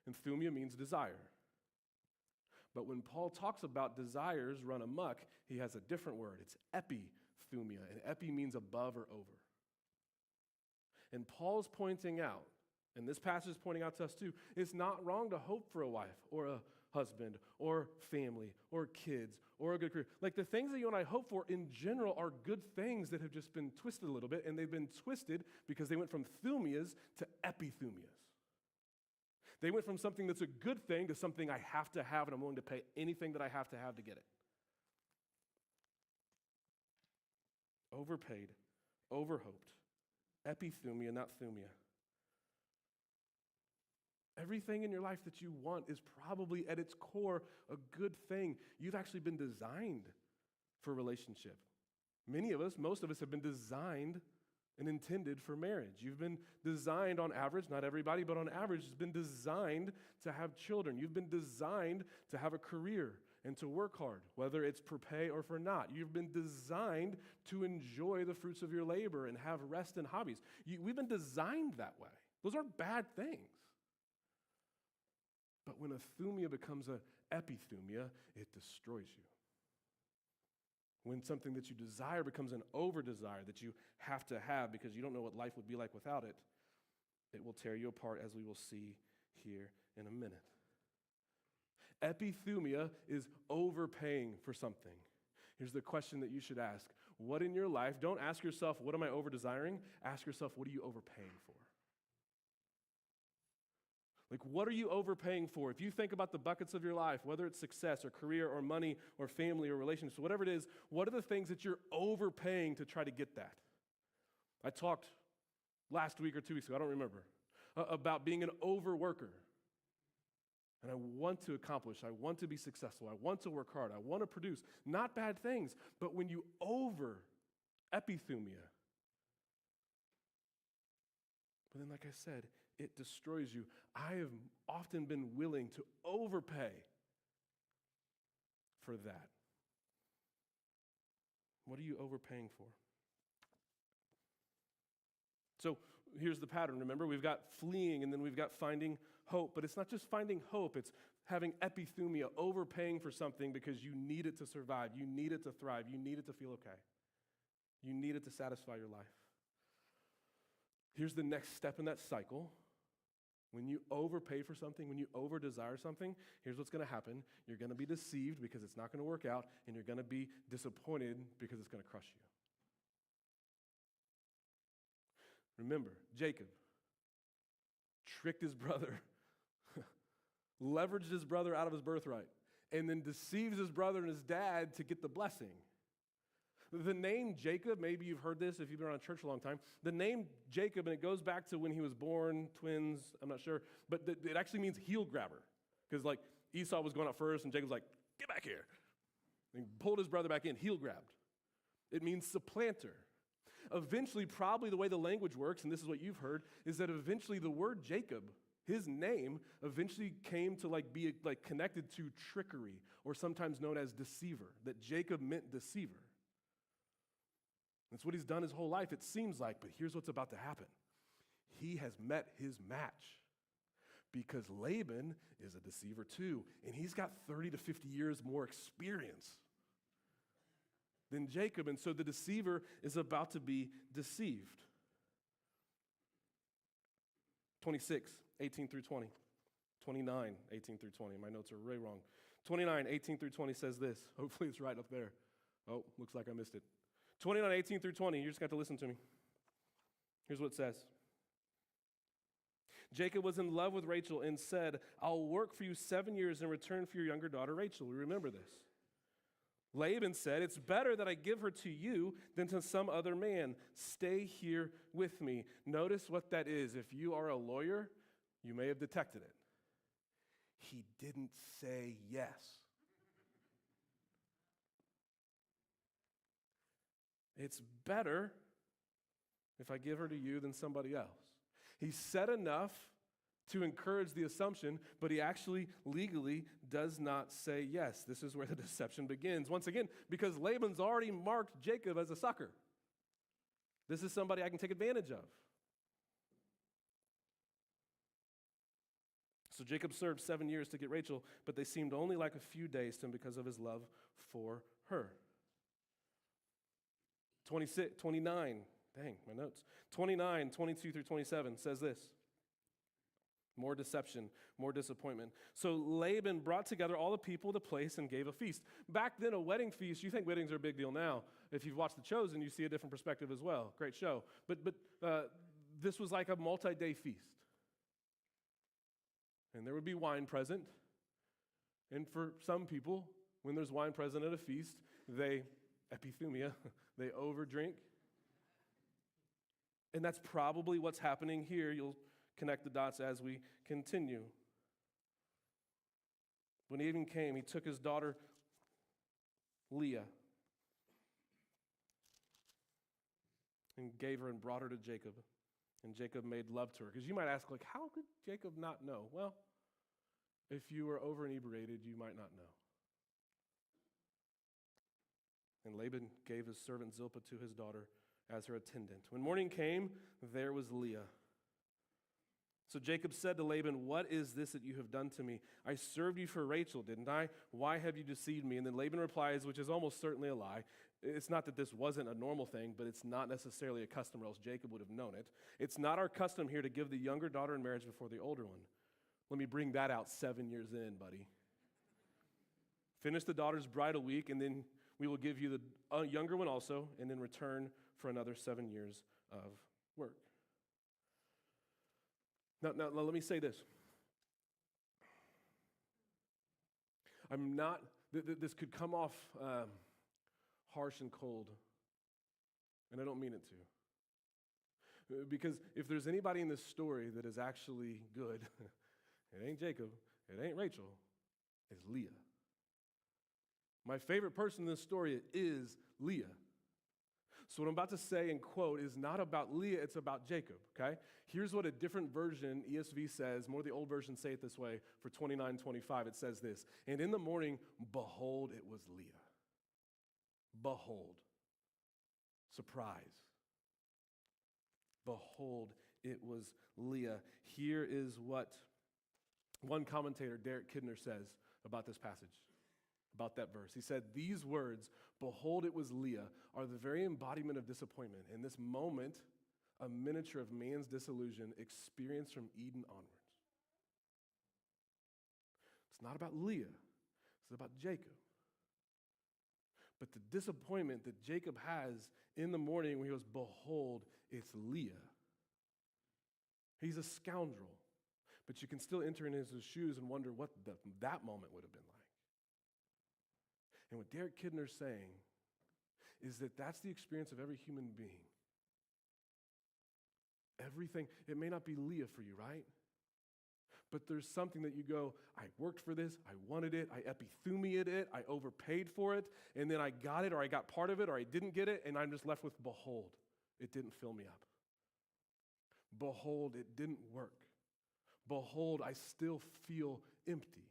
And thumia means desire. But when Paul talks about desires run amok, he has a different word. It's epithumia. And epi means above or over. And Paul's pointing out, and this passage is pointing out to us too, it's not wrong to hope for a wife or a husband or family or kids or a good career. The things that you and I hope for in general are good things that have just been twisted a little bit, and they've been twisted because they went from thumias to epithumias. They went from something that's a good thing to something I have to have, and I'm willing to pay anything that I have to get it. Overpaid, overhoped. Epithumia, not thumia. Everything in your life that you want is probably at its core a good thing. You've actually been designed for a relationship. Many of us, most of us, have been designed and intended for marriage. You've been designed on average, not everybody, but on average, has been designed to have children. You've been designed to have a career and to work hard, whether it's for pay or for not. You've been designed to enjoy the fruits of your labor and have rest and hobbies. We've been designed that way. Those aren't bad things. But when a thumia becomes an epithumia, it destroys you. When something that you desire becomes an over-desire that you have to have because you don't know what life would be like without it, it will tear you apart, as we will see here in a minute. Epithumia is overpaying for something. Here's the question that you should ask. What in your life, don't ask yourself, what am I over-desiring? Ask yourself, what are you overpaying for? Like, what are you overpaying for? If you think about the buckets of your life, whether it's success or career or money or family or relationships, whatever it is, what are the things that you're overpaying to try to get that? I talked last week or 2 weeks ago, I don't remember, about being an overworker. And I want to accomplish, I want to be successful, I want to work hard, I want to produce. Not bad things, but when you epithumia, but then like I said, it destroys you. I have often been willing to overpay for that. What are you overpaying for? So here's the pattern. Remember, we've got fleeing and then we've got finding hope. But it's not just finding hope. It's having epithumia, overpaying for something because you need it to survive. You need it to thrive. You need it to feel okay. You need it to satisfy your life. Here's the next step in that cycle. When you overpay for something, when you over-desire something, here's what's going to happen. You're going to be deceived because it's not going to work out, and you're going to be disappointed because it's going to crush you. Remember, Jacob tricked his brother, leveraged his brother out of his birthright, and then deceives his brother and his dad to get the blessing. The name Jacob, maybe you've heard this if you've been around church a long time, the name Jacob, and it goes back to when he was born, twins, I'm not sure, but it actually means heel grabber. Because like Esau was going out first, and Jacob's like, get back here. And he pulled his brother back in, heel grabbed. It means supplanter. Eventually, probably the way the language works, and this is what you've heard, is that eventually the word Jacob, his name, eventually came to be connected to trickery, or sometimes known as deceiver, that Jacob meant deceiver. That's what he's done his whole life, it seems like, but here's what's about to happen. He has met his match because Laban is a deceiver too, and he's got 30 to 50 years more experience than Jacob, and so the deceiver is about to be deceived. 26, 18 through 20. 29, 18 through 20. My notes are way wrong. 29, 18 through 20 says this. Hopefully it's right up there. Oh, looks like I missed it. 29, 18 through 20. You just got to listen to me. Here's what it says. Jacob was in love with Rachel and said, I'll work for you 7 years in return for your younger daughter Rachel. We remember this. Laban said, it's better that I give her to you than to some other man. Stay here with me. Notice what that is. If you are a lawyer, you may have detected it. He didn't say yes. It's better if I give her to you than somebody else. He said enough to encourage the assumption, but he actually legally does not say yes. This is where the deception begins. Once again, because Laban's already marked Jacob as a sucker. This is somebody I can take advantage of. So Jacob served 7 years to get Rachel, but they seemed only like a few days to him because of his love for her. 29, dang, my notes. 29, 22 through 27 says this. More deception, more disappointment. So Laban brought together all the people of the place and gave a feast. Back then, a wedding feast, you think weddings are a big deal now. If you've watched The Chosen, you see a different perspective as well. Great show. But this was like a multi-day feast. And there would be wine present. And for some people, when there's wine present at a feast, epithumia, they overdrink. And that's probably what's happening here. You'll connect the dots as we continue. When evening came, he took his daughter Leah and gave her and brought her to Jacob. And Jacob made love to her. Because you might ask, how could Jacob not know? Well, if you were over inebriated, you might not know. And Laban gave his servant Zilpah to his daughter as her attendant. When morning came, there was Leah. So Jacob said to Laban, "What is this that you have done to me? I served you for Rachel, didn't I? Why have you deceived me?" And then Laban replies, which is almost certainly a lie. It's not that this wasn't a normal thing, but it's not necessarily a custom, or else Jacob would have known it. It's not our custom here to give the younger daughter in marriage before the older one. Let me bring that out 7 years in, buddy. Finish the daughter's bridal week, and then we will give you the younger one also, and then return for another 7 years of work. Now, let me say this. This could come off harsh and cold, and I don't mean it to. Because if there's anybody in this story that is actually good, it ain't Jacob, it ain't Rachel, it's Leah. My favorite person in this story is Leah. So what I'm about to say and quote is not about Leah, it's about Jacob, okay? Here's what a different version, ESV says, more of the old versions say it this way, for 29:25, it says this, "And in the morning, behold, it was Leah." Behold. Surprise. Behold, it was Leah. Here is what one commentator, Garrett says about this passage, about that verse. He said, "These words, 'Behold, it was Leah,' are the very embodiment of disappointment. In this moment, a miniature of man's disillusion experienced from Eden onwards." It's not about Leah. It's about Jacob. But the disappointment that Jacob has in the morning when he goes, "Behold, it's Leah." He's a scoundrel. But you can still enter in his shoes and wonder what that moment would have been like. And what Derek Kidner's saying is that that's the experience of every human being. Everything, it may not be Leah for you, right? But there's something that you go, I worked for this, I wanted it, I epithumiated it, I overpaid for it, and then I got it, or I got part of it, or I didn't get it, and I'm just left with, behold, it didn't fill me up. Behold, it didn't work. Behold, I still feel empty.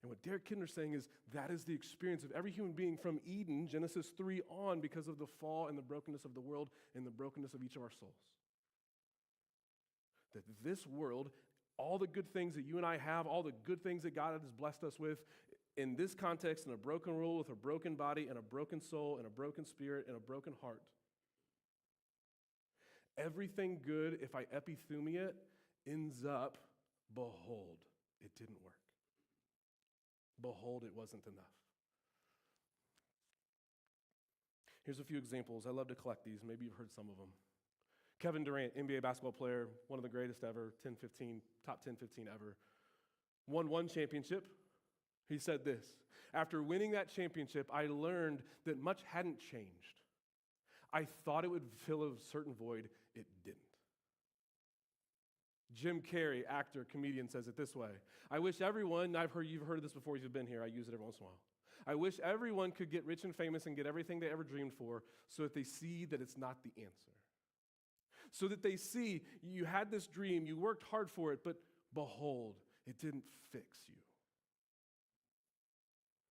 And what Derek Kidner's saying is that is the experience of every human being from Eden, Genesis 3 on, because of the fall and the brokenness of the world and the brokenness of each of our souls. That this world, all the good things that you and I have, all the good things that God has blessed us with, in this context, in a broken world with a broken body and a broken soul and a broken spirit and a broken heart, everything good, if I epithumia it, ends up, behold, it didn't work. Behold, it wasn't enough. Here's a few examples. I love to collect these. Maybe you've heard some of them. Kevin Durant, NBA basketball player, one of the greatest ever, top 10, 15 ever, won one championship. He said this, "After winning that championship, I learned that much hadn't changed. I thought it would fill a certain void. It didn't." Jim Carrey, actor, comedian, says it this way, "I wish everyone," you've heard this before if you've been here, I use it every once in a while. "I wish everyone could get rich and famous and get everything they ever dreamed for so that they see that it's not the answer. So that they see you had this dream, you worked hard for it, but behold, it didn't fix you."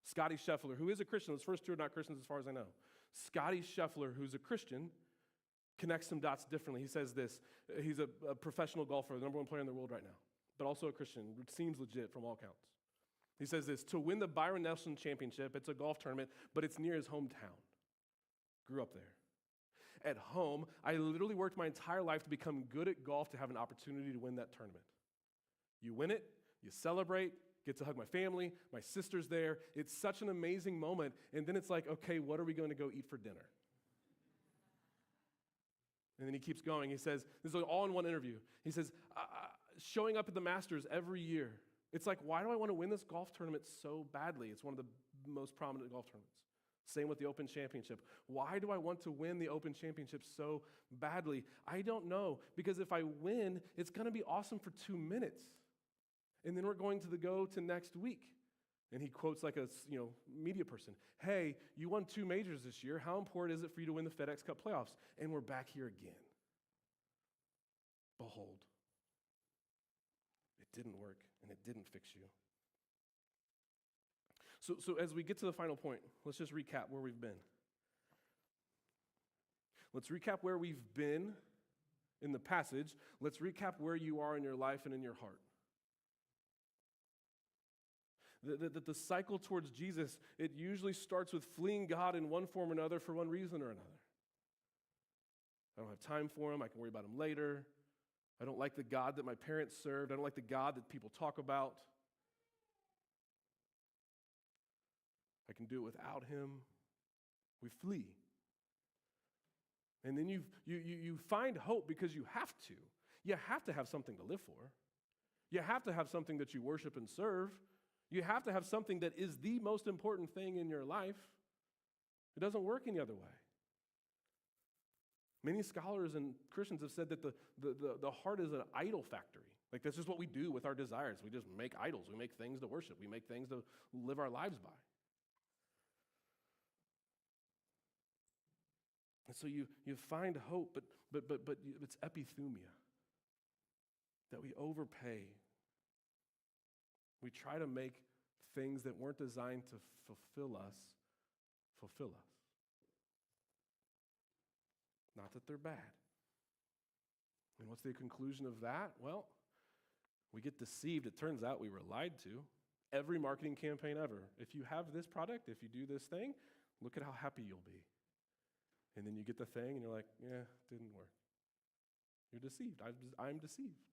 Scotty Scheffler, who is a Christian, those first two are not Christians as far as I know. Scotty Scheffler, who's a Christian, connects some dots differently. He says this, he's a professional golfer, the number one player in the world right now, but also a Christian. It seems legit from all counts. He says this, "To win the Byron Nelson Championship, it's a golf tournament, but it's near his hometown. Grew up there. At home, I literally worked my entire life to become good at golf to have an opportunity to win that tournament. You win it, you celebrate, get to hug my family, my sister's there. It's such an amazing moment, and then it's like, okay, what are we going to go eat for dinner?" And then he keeps going. He says, this is all in one interview. He says, "Showing up at the Masters every year. It's like, why do I want to win this golf tournament so badly? It's one of the most prominent golf tournaments. Same with the Open Championship. Why do I want to win the Open Championship so badly? I don't know, because if I win, it's going to be awesome for 2 minutes. And then we're going to go to next week." And he quotes like a media person, "Hey, you won 2 majors this year. How important is it for you to win the FedEx Cup playoffs?" And we're back here again. Behold, it didn't work and it didn't fix you. So as we get to the final point, let's just recap where we've been. Let's recap where we've been in the passage. Let's recap where you are in your life and in your heart. The cycle towards Jesus, it usually starts with fleeing God in one form or another for one reason or another. I don't have time for him. I can worry about him later. I don't like the God that my parents served. I don't like the God that people talk about. I can do it without him. We flee. And then you find hope because you have to. You have to have something to live for. You have to have something that you worship and serve. You have to have something that is the most important thing in your life. It doesn't work any other way. Many scholars and Christians have said that the heart is an idol factory. Like, that's just what we do with our desires. We just make idols. We make things to worship. We make things to live our lives by. And so you find hope, but it's epithumia, that we overpay. We try to make things that weren't designed to fulfill us. Not that they're bad. And what's the conclusion of that? Well, we get deceived. It turns out we were lied to. Every marketing campaign ever. If you have this product, if you do this thing, look at how happy you'll be. And then you get the thing and you're like, yeah, didn't work. You're deceived. I'm deceived.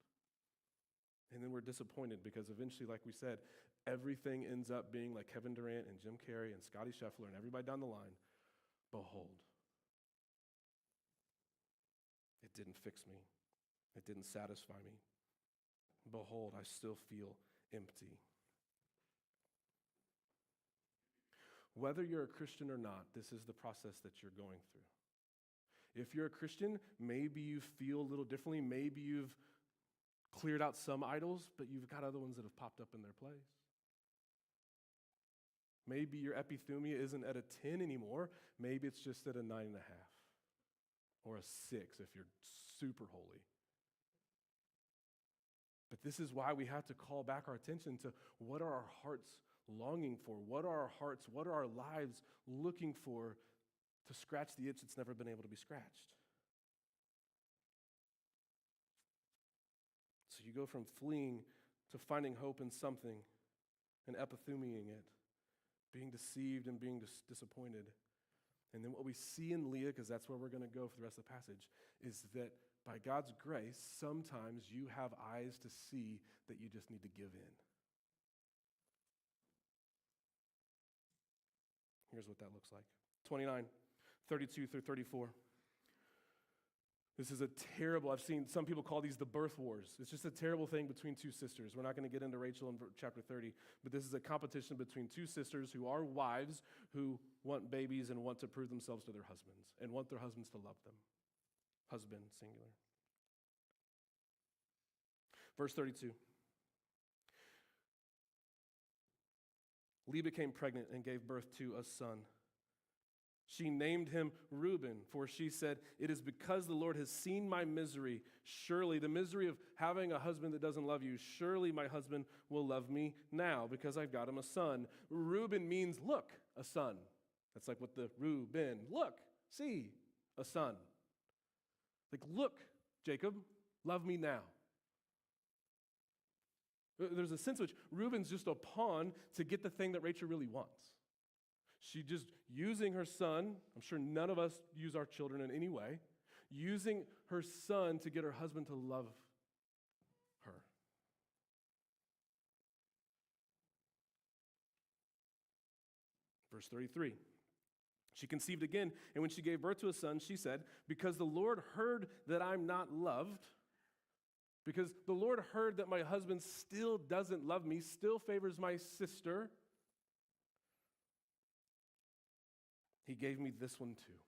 And then we're disappointed because eventually, like we said, everything ends up being like Kevin Durant and Jim Carrey and Scotty Scheffler and everybody down the line. Behold. It didn't fix me. It didn't satisfy me. Behold, I still feel empty. Whether you're a Christian or not, this is the process that you're going through. If you're a Christian, maybe you feel a little differently. Maybe you've cleared out some idols, but you've got other ones that have popped up in their place. Maybe your epithumia isn't at a 10 anymore. Maybe it's just at a 9.5 or a 6 if you're super holy. But this is why we have to call back our attention to what are our hearts longing for? What are our hearts, what are our lives looking for to scratch the itch that's never been able to be scratched? So you go from fleeing to finding hope in something and epithumiaing it, being deceived and being disappointed. And then what we see in Leah, because that's where we're going to go for the rest of the passage, is that by God's grace, sometimes you have eyes to see that you just need to give in. Here's what that looks like. 29, 32 through 34. This is a terrible, I've seen some people call these the birth wars. It's just a terrible thing between two sisters. We're not going to get into Rachel in chapter 30, but this is a competition between two sisters who are wives who want babies and want to prove themselves to their husbands and want their husbands to love them. Husband, singular. Verse 32. Leah became pregnant and gave birth to a son. She named him Reuben, for she said, "It is because the Lord has seen my misery. Surely, the misery of having a husband that doesn't love you, surely my husband will love me now because I've got him a son." Reuben means look, a son. That's like what the Reuben, look, see, a son. Like, look, Jacob, love me now. There's a sense in which Reuben's just a pawn to get the thing that Rachel really wants. She's just using her son. I'm sure none of us use our children in any way. Using her son to get her husband to love her. Verse 33. She conceived again, and when she gave birth to a son, she said, "Because the Lord heard that I'm not loved," because the Lord heard that my husband still doesn't love me, still favors my sister, He gave me this one too.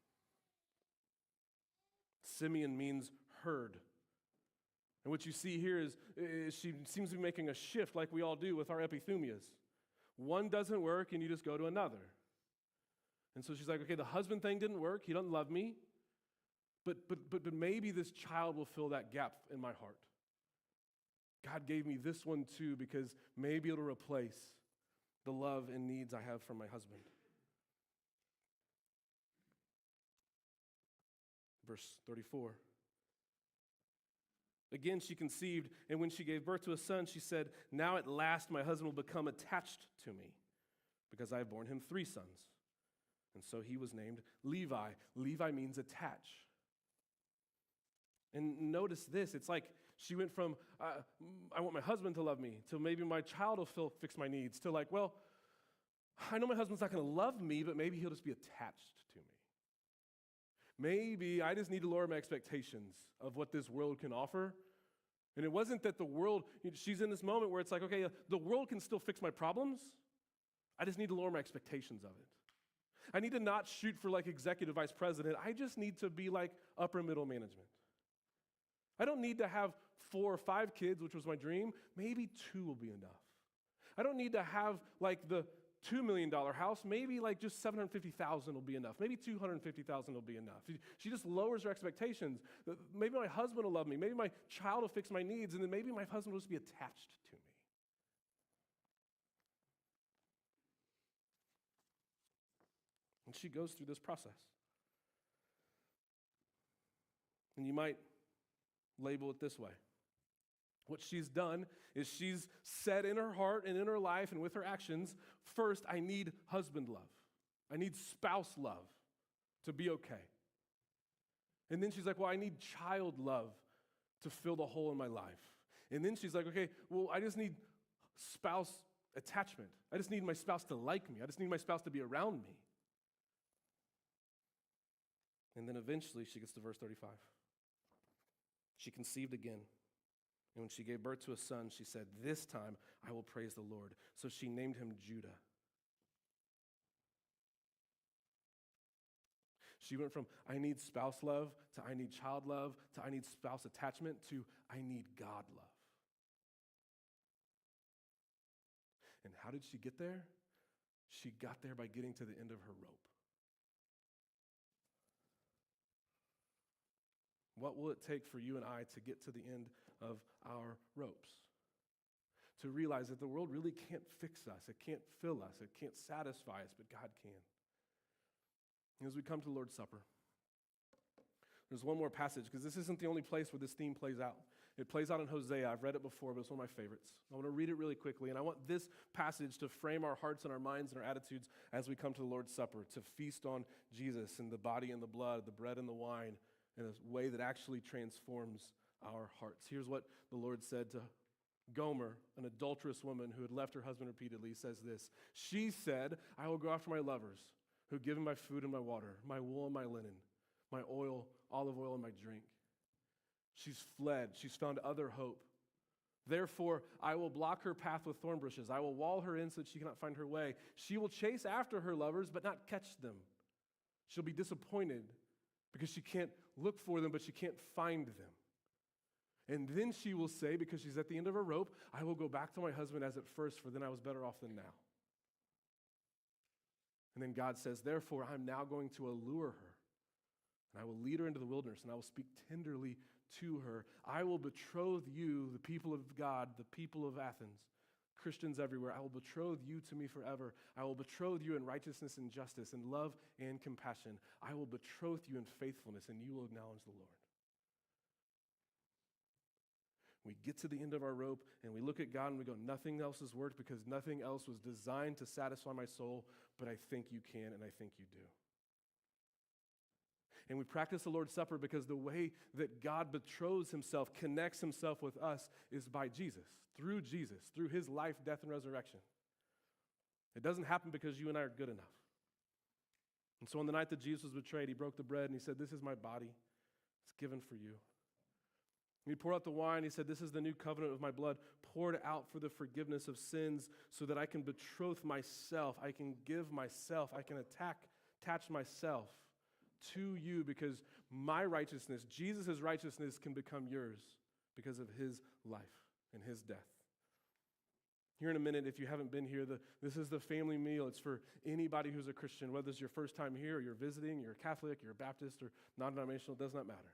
Simeon means heard. And what you see here is she seems to be making a shift like we all do with our epithumias. One doesn't work and you just go to another. And so she's like, okay, the husband thing didn't work. He doesn't love me. But maybe this child will fill that gap in my heart. God gave me this one too because maybe it'll replace the love and needs I have from my husband. Verse 34. Again, she conceived, and when she gave birth to a son, she said, "Now at last my husband will become attached to me, because I have borne him 3 sons." And so he was named Levi. Levi means attach. And notice this, it's like she went from, I want my husband to love me, to maybe my child will fix my needs, to like, well, I know my husband's not going to love me, but maybe he'll just be attached to me. Maybe I just need to lower my expectations of what this world can offer. And it wasn't that the world, she's in this moment where it's like, okay, the world can still fix my problems. I just need to lower my expectations of it. I need to not shoot for like executive vice president. I just need to be like upper middle management. I don't need to have 4 or 5 kids, which was my dream. Maybe 2 will be enough. I don't need to have like the $2 million house. Maybe like just $750,000 will be enough. Maybe $250,000 will be enough. She just lowers her expectations. Maybe my husband will love me. Maybe my child will fix my needs. And then maybe my husband will just be attached to me. And she goes through this process. And you might label it this way. What she's done is she's said in her heart and in her life and with her actions, first, I need husband love. I need spouse love to be okay. And then she's like, well, I need child love to fill the hole in my life. And then she's like, okay, well, I just need spouse attachment. I just need my spouse to like me. I just need my spouse to be around me. And then eventually she gets to verse 35. She conceived again. And when she gave birth to a son, she said, "This time I will praise the Lord." So she named him Judah. She went from I need spouse love to I need child love to I need spouse attachment to I need God love. And how did she get there? She got there by getting to the end of her rope. What will it take for you and I to get to the end of our ropes? To realize that the world really can't fix us. It can't fill us. It can't satisfy us, but God can. And as we come to the Lord's Supper, there's one more passage, because this isn't the only place where this theme plays out. It plays out in Hosea. I've read it before, but it's one of my favorites. I want to read it really quickly, and I want this passage to frame our hearts and our minds and our attitudes as we come to the Lord's Supper, to feast on Jesus and the body and the blood, the bread and the wine, in a way that actually transforms our hearts. Here's what the Lord said to Gomer, an adulterous woman who had left her husband repeatedly. He says this, "She said, I will go after my lovers, who give me my food and my water, my wool and my linen, my oil, olive oil and my drink. She's fled. She's found other hope. Therefore, I will block her path with thorn bushes. I will wall her in so that she cannot find her way. She will chase after her lovers, but not catch them. She'll be disappointed because she can't look for them, but she can't find them. And then she will say, because she's at the end of her rope, I will go back to my husband as at first, for then I was better off than now." And then God says, "Therefore, I'm now going to allure her, and I will lead her into the wilderness, and I will speak tenderly to her. I will betroth you, the people of God, the people of Athens, Christians everywhere. I will betroth you to me forever. I will betroth you in righteousness and justice, in love and compassion. I will betroth you in faithfulness, and you will acknowledge the Lord." We get to the end of our rope, and we look at God, and we go, nothing else has worked because nothing else was designed to satisfy my soul, but I think you can, and I think you do. And we practice the Lord's Supper because the way that God betroths himself, connects himself with us, is by Jesus, through his life, death, and resurrection. It doesn't happen because you and I are good enough. And so on the night that Jesus was betrayed, he broke the bread and he said, "This is my body. It's given for you." And he poured out the wine. He said, "This is the new covenant of my blood, poured out for the forgiveness of sins, so that I can betroth myself, I can give myself, I can attach myself to you, because my righteousness, Jesus' righteousness, can become yours because of his life and his death." Here in a minute, if you haven't been here, this is the family meal. It's for anybody who's a Christian, whether it's your first time here or you're visiting, you're a Catholic, you're a Baptist, or non-denominational, it does not matter.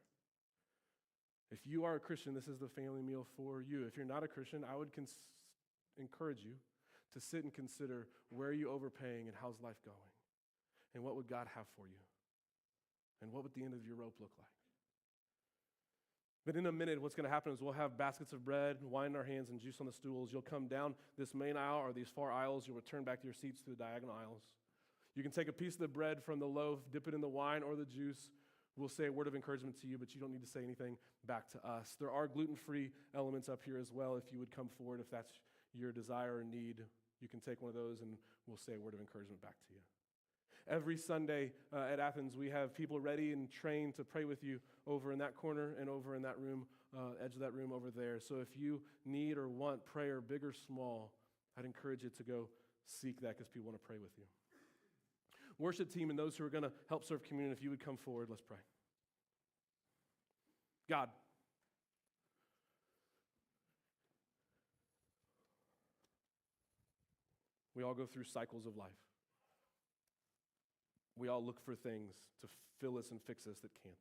If you are a Christian, this is the family meal for you. If you're not a Christian, I would encourage you to sit and consider, where are you overpaying and how's life going? And what would God have for you? And what would the end of your rope look like? But in a minute, what's going to happen is we'll have baskets of bread, wine in our hands, and juice on the stools. You'll come down this main aisle or these far aisles. You'll return back to your seats through the diagonal aisles. You can take a piece of the bread from the loaf, dip it in the wine or the juice. We'll say a word of encouragement to you, but you don't need to say anything back to us. There are gluten-free elements up here as well. If you would come forward, if that's your desire or need, you can take one of those and we'll say a word of encouragement back to you. Every Sunday at Athens, we have people ready and trained to pray with you over in that corner and over in that room, edge of that room over there. So if you need or want prayer, big or small, I'd encourage you to go seek that because people want to pray with you. Worship team and those who are going to help serve communion, if you would come forward, let's pray. God, we all go through cycles of life. We all look for things to fill us and fix us that can't.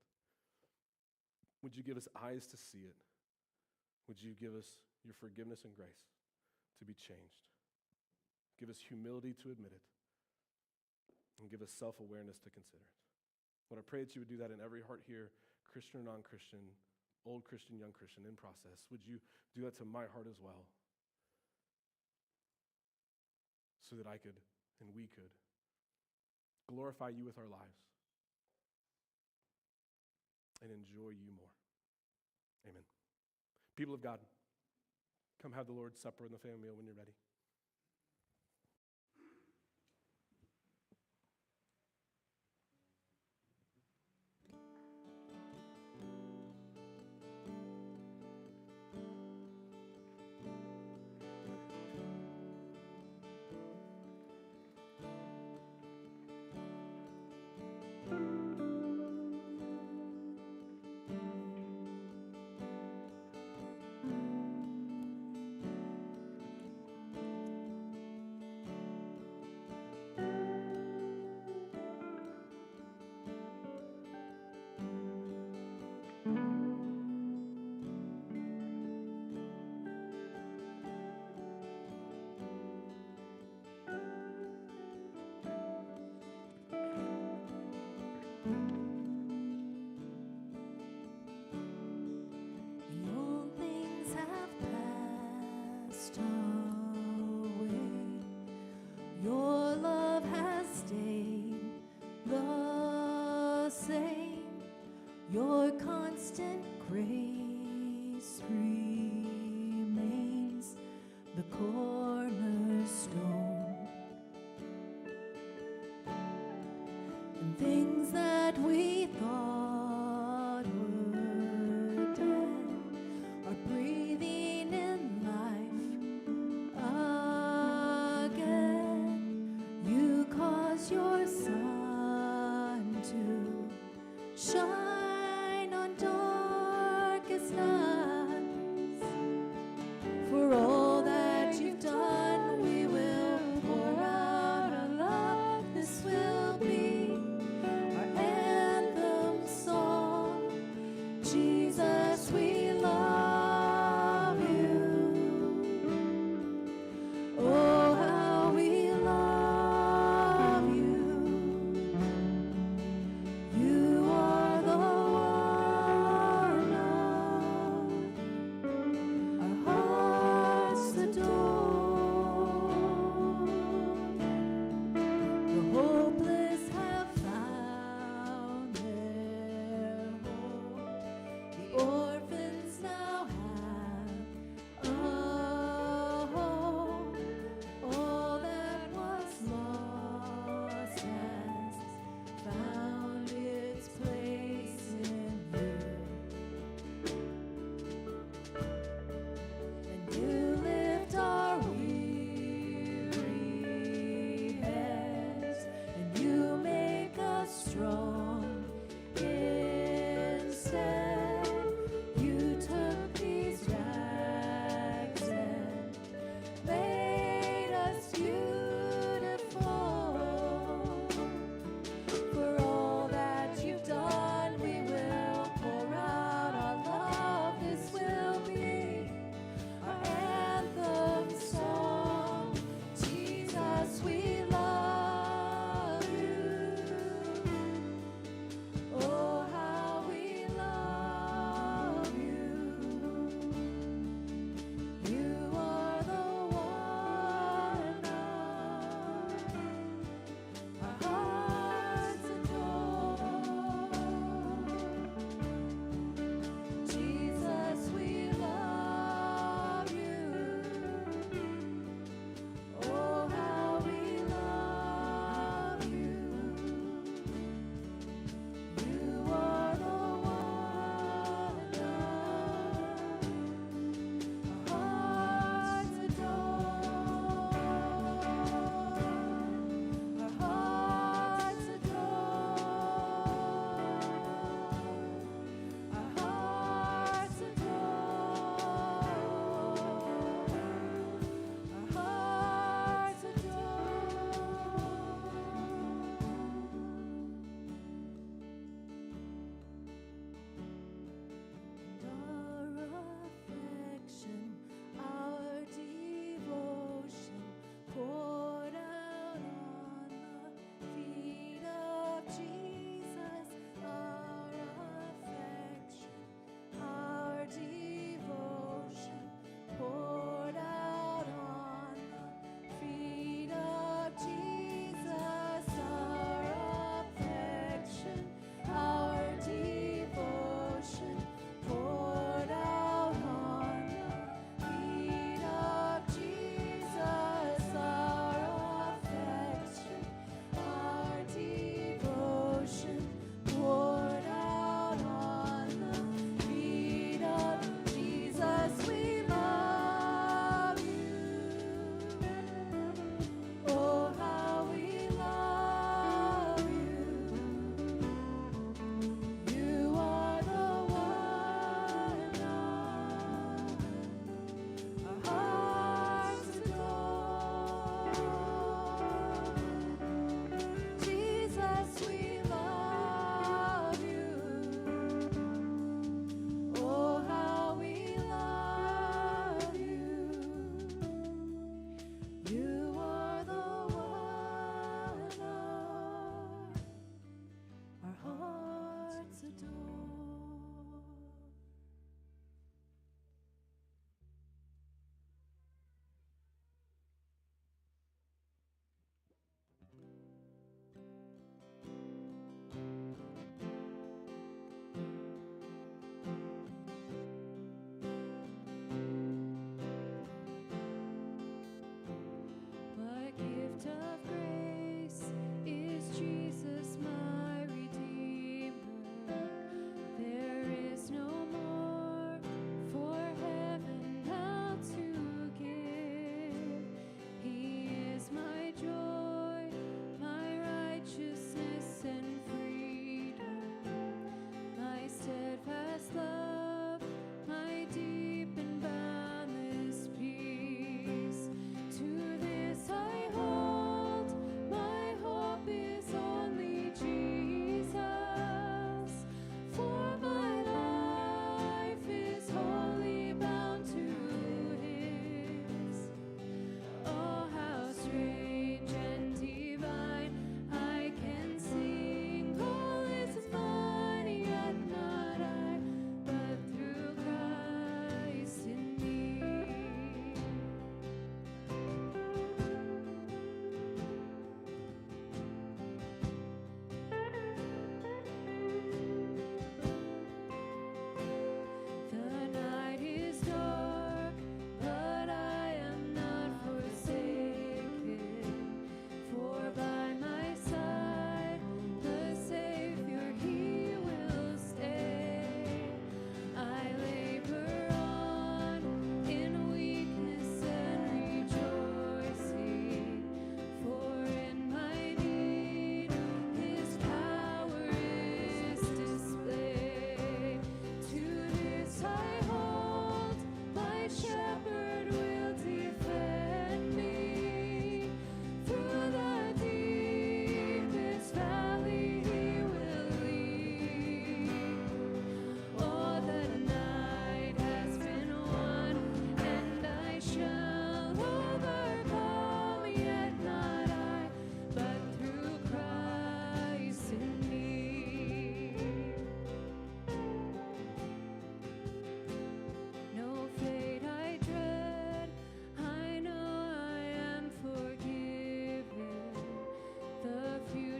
Would you give us eyes to see it? Would you give us your forgiveness and grace to be changed? Give us humility to admit it. And give us self-awareness to consider it. Lord, I pray that you would do that in every heart here, Christian or non-Christian, old Christian, young Christian, in process. Would you do that to my heart as well? So that I could and we could glorify you with our lives and enjoy you more. Amen. People of God, come have the Lord's Supper and the family meal when you're ready. Your constant grace remains the cornerstone. And things that we thought were dead are breathing in life again. You cause your sun to shine on darkest nights. For all that you've done, we will pour out our love. This will be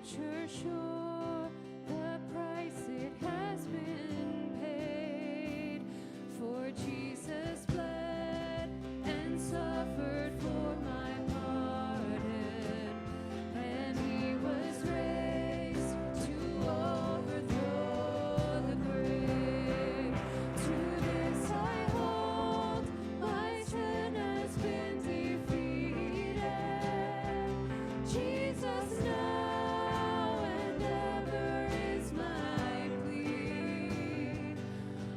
future sure, the price it has been paid. For Jesus bled and suffered for my pardon, and he was raised to overthrow the grave. To this I hold, my sin has been defeated. Jesus now and ever is my plea.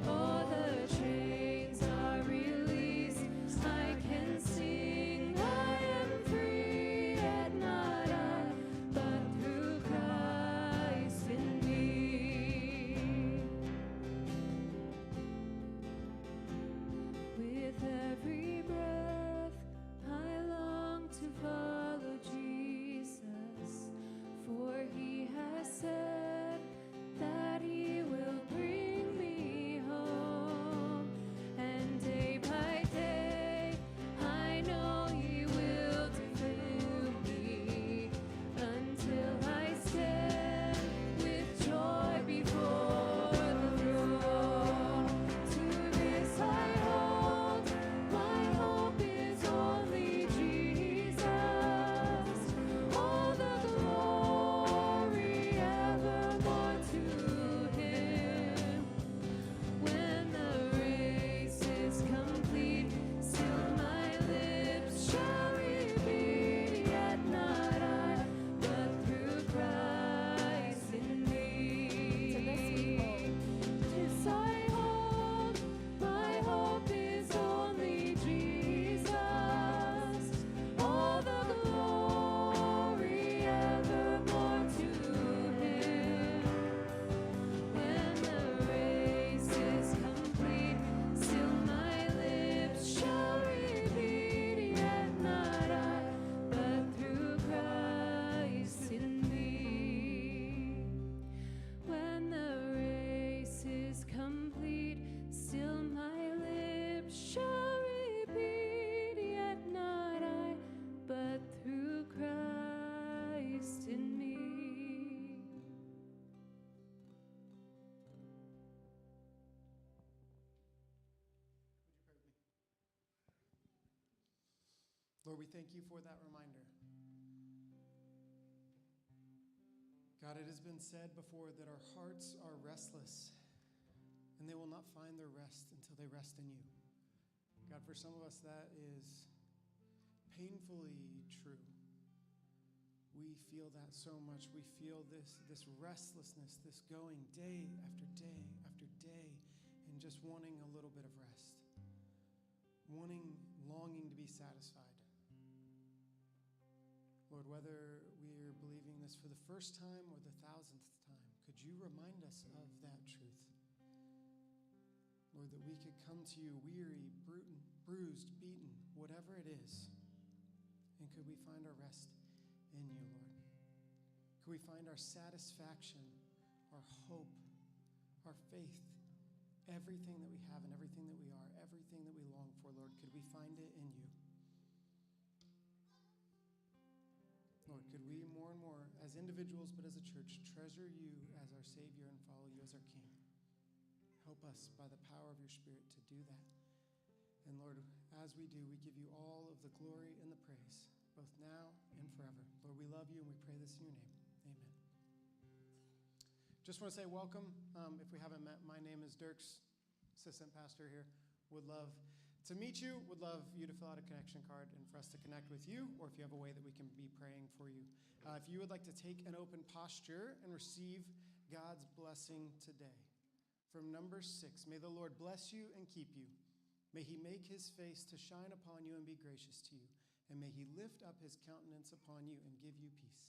Oh, the chains are released, I can sing, I am free, yet not I, but through Christ in me. With every breath, I long to follow Jesus, for he has said that he will bring me home. And day by day, I know he will defend me until I stand with joy before the throne. To this I hold, my hope is only Jesus. All the glory evermore to him. When the race is complete, still my lips shall repeat, yet not I, but through Christ in me. This I hold, my hope is only Jesus. All the glory evermore to him. When the race is complete, still my lips shall repeat, yet not I, but through Christ in me. When the race is complete, still my lips shall repeat, yet not I, but through Christ in me. Lord, we thank you for that reminder. God, it has been said before that our hearts are restless, and they will not find their rest until they rest in you. God, for some of us, that is painfully true. We feel that so much. We feel this restlessness, this going day after day after day, and just wanting a little bit of rest, longing to be satisfied. Lord, whether we're believing this for the first time or the 1,000th time, could you remind us of that truth? Lord, that we could come to you weary, bruised, beaten, whatever it is, and could we find our rest in you, Lord? Could we find our satisfaction, our hope, our faith, everything that we have and everything that we are, everything that we long for, Lord, could we find it in you? Lord, could we more and more, as individuals but as a church, treasure you as our Savior and follow you as our King? Help us by the power of your Spirit to do that. And Lord, as we do, we give you all of the glory and the praise, both now and forever. Lord, we love you and we pray this in your name. Amen. Just want to say welcome. If we haven't met, my name is Dirks, assistant pastor here. Would love to meet you, would love you to fill out a connection card and for us to connect with you, or if you have a way that we can be praying for you. If you would like to take an open posture and receive God's blessing today. From number 6, may the Lord bless you and keep you. May he make his face to shine upon you and be gracious to you. And may he lift up his countenance upon you and give you peace.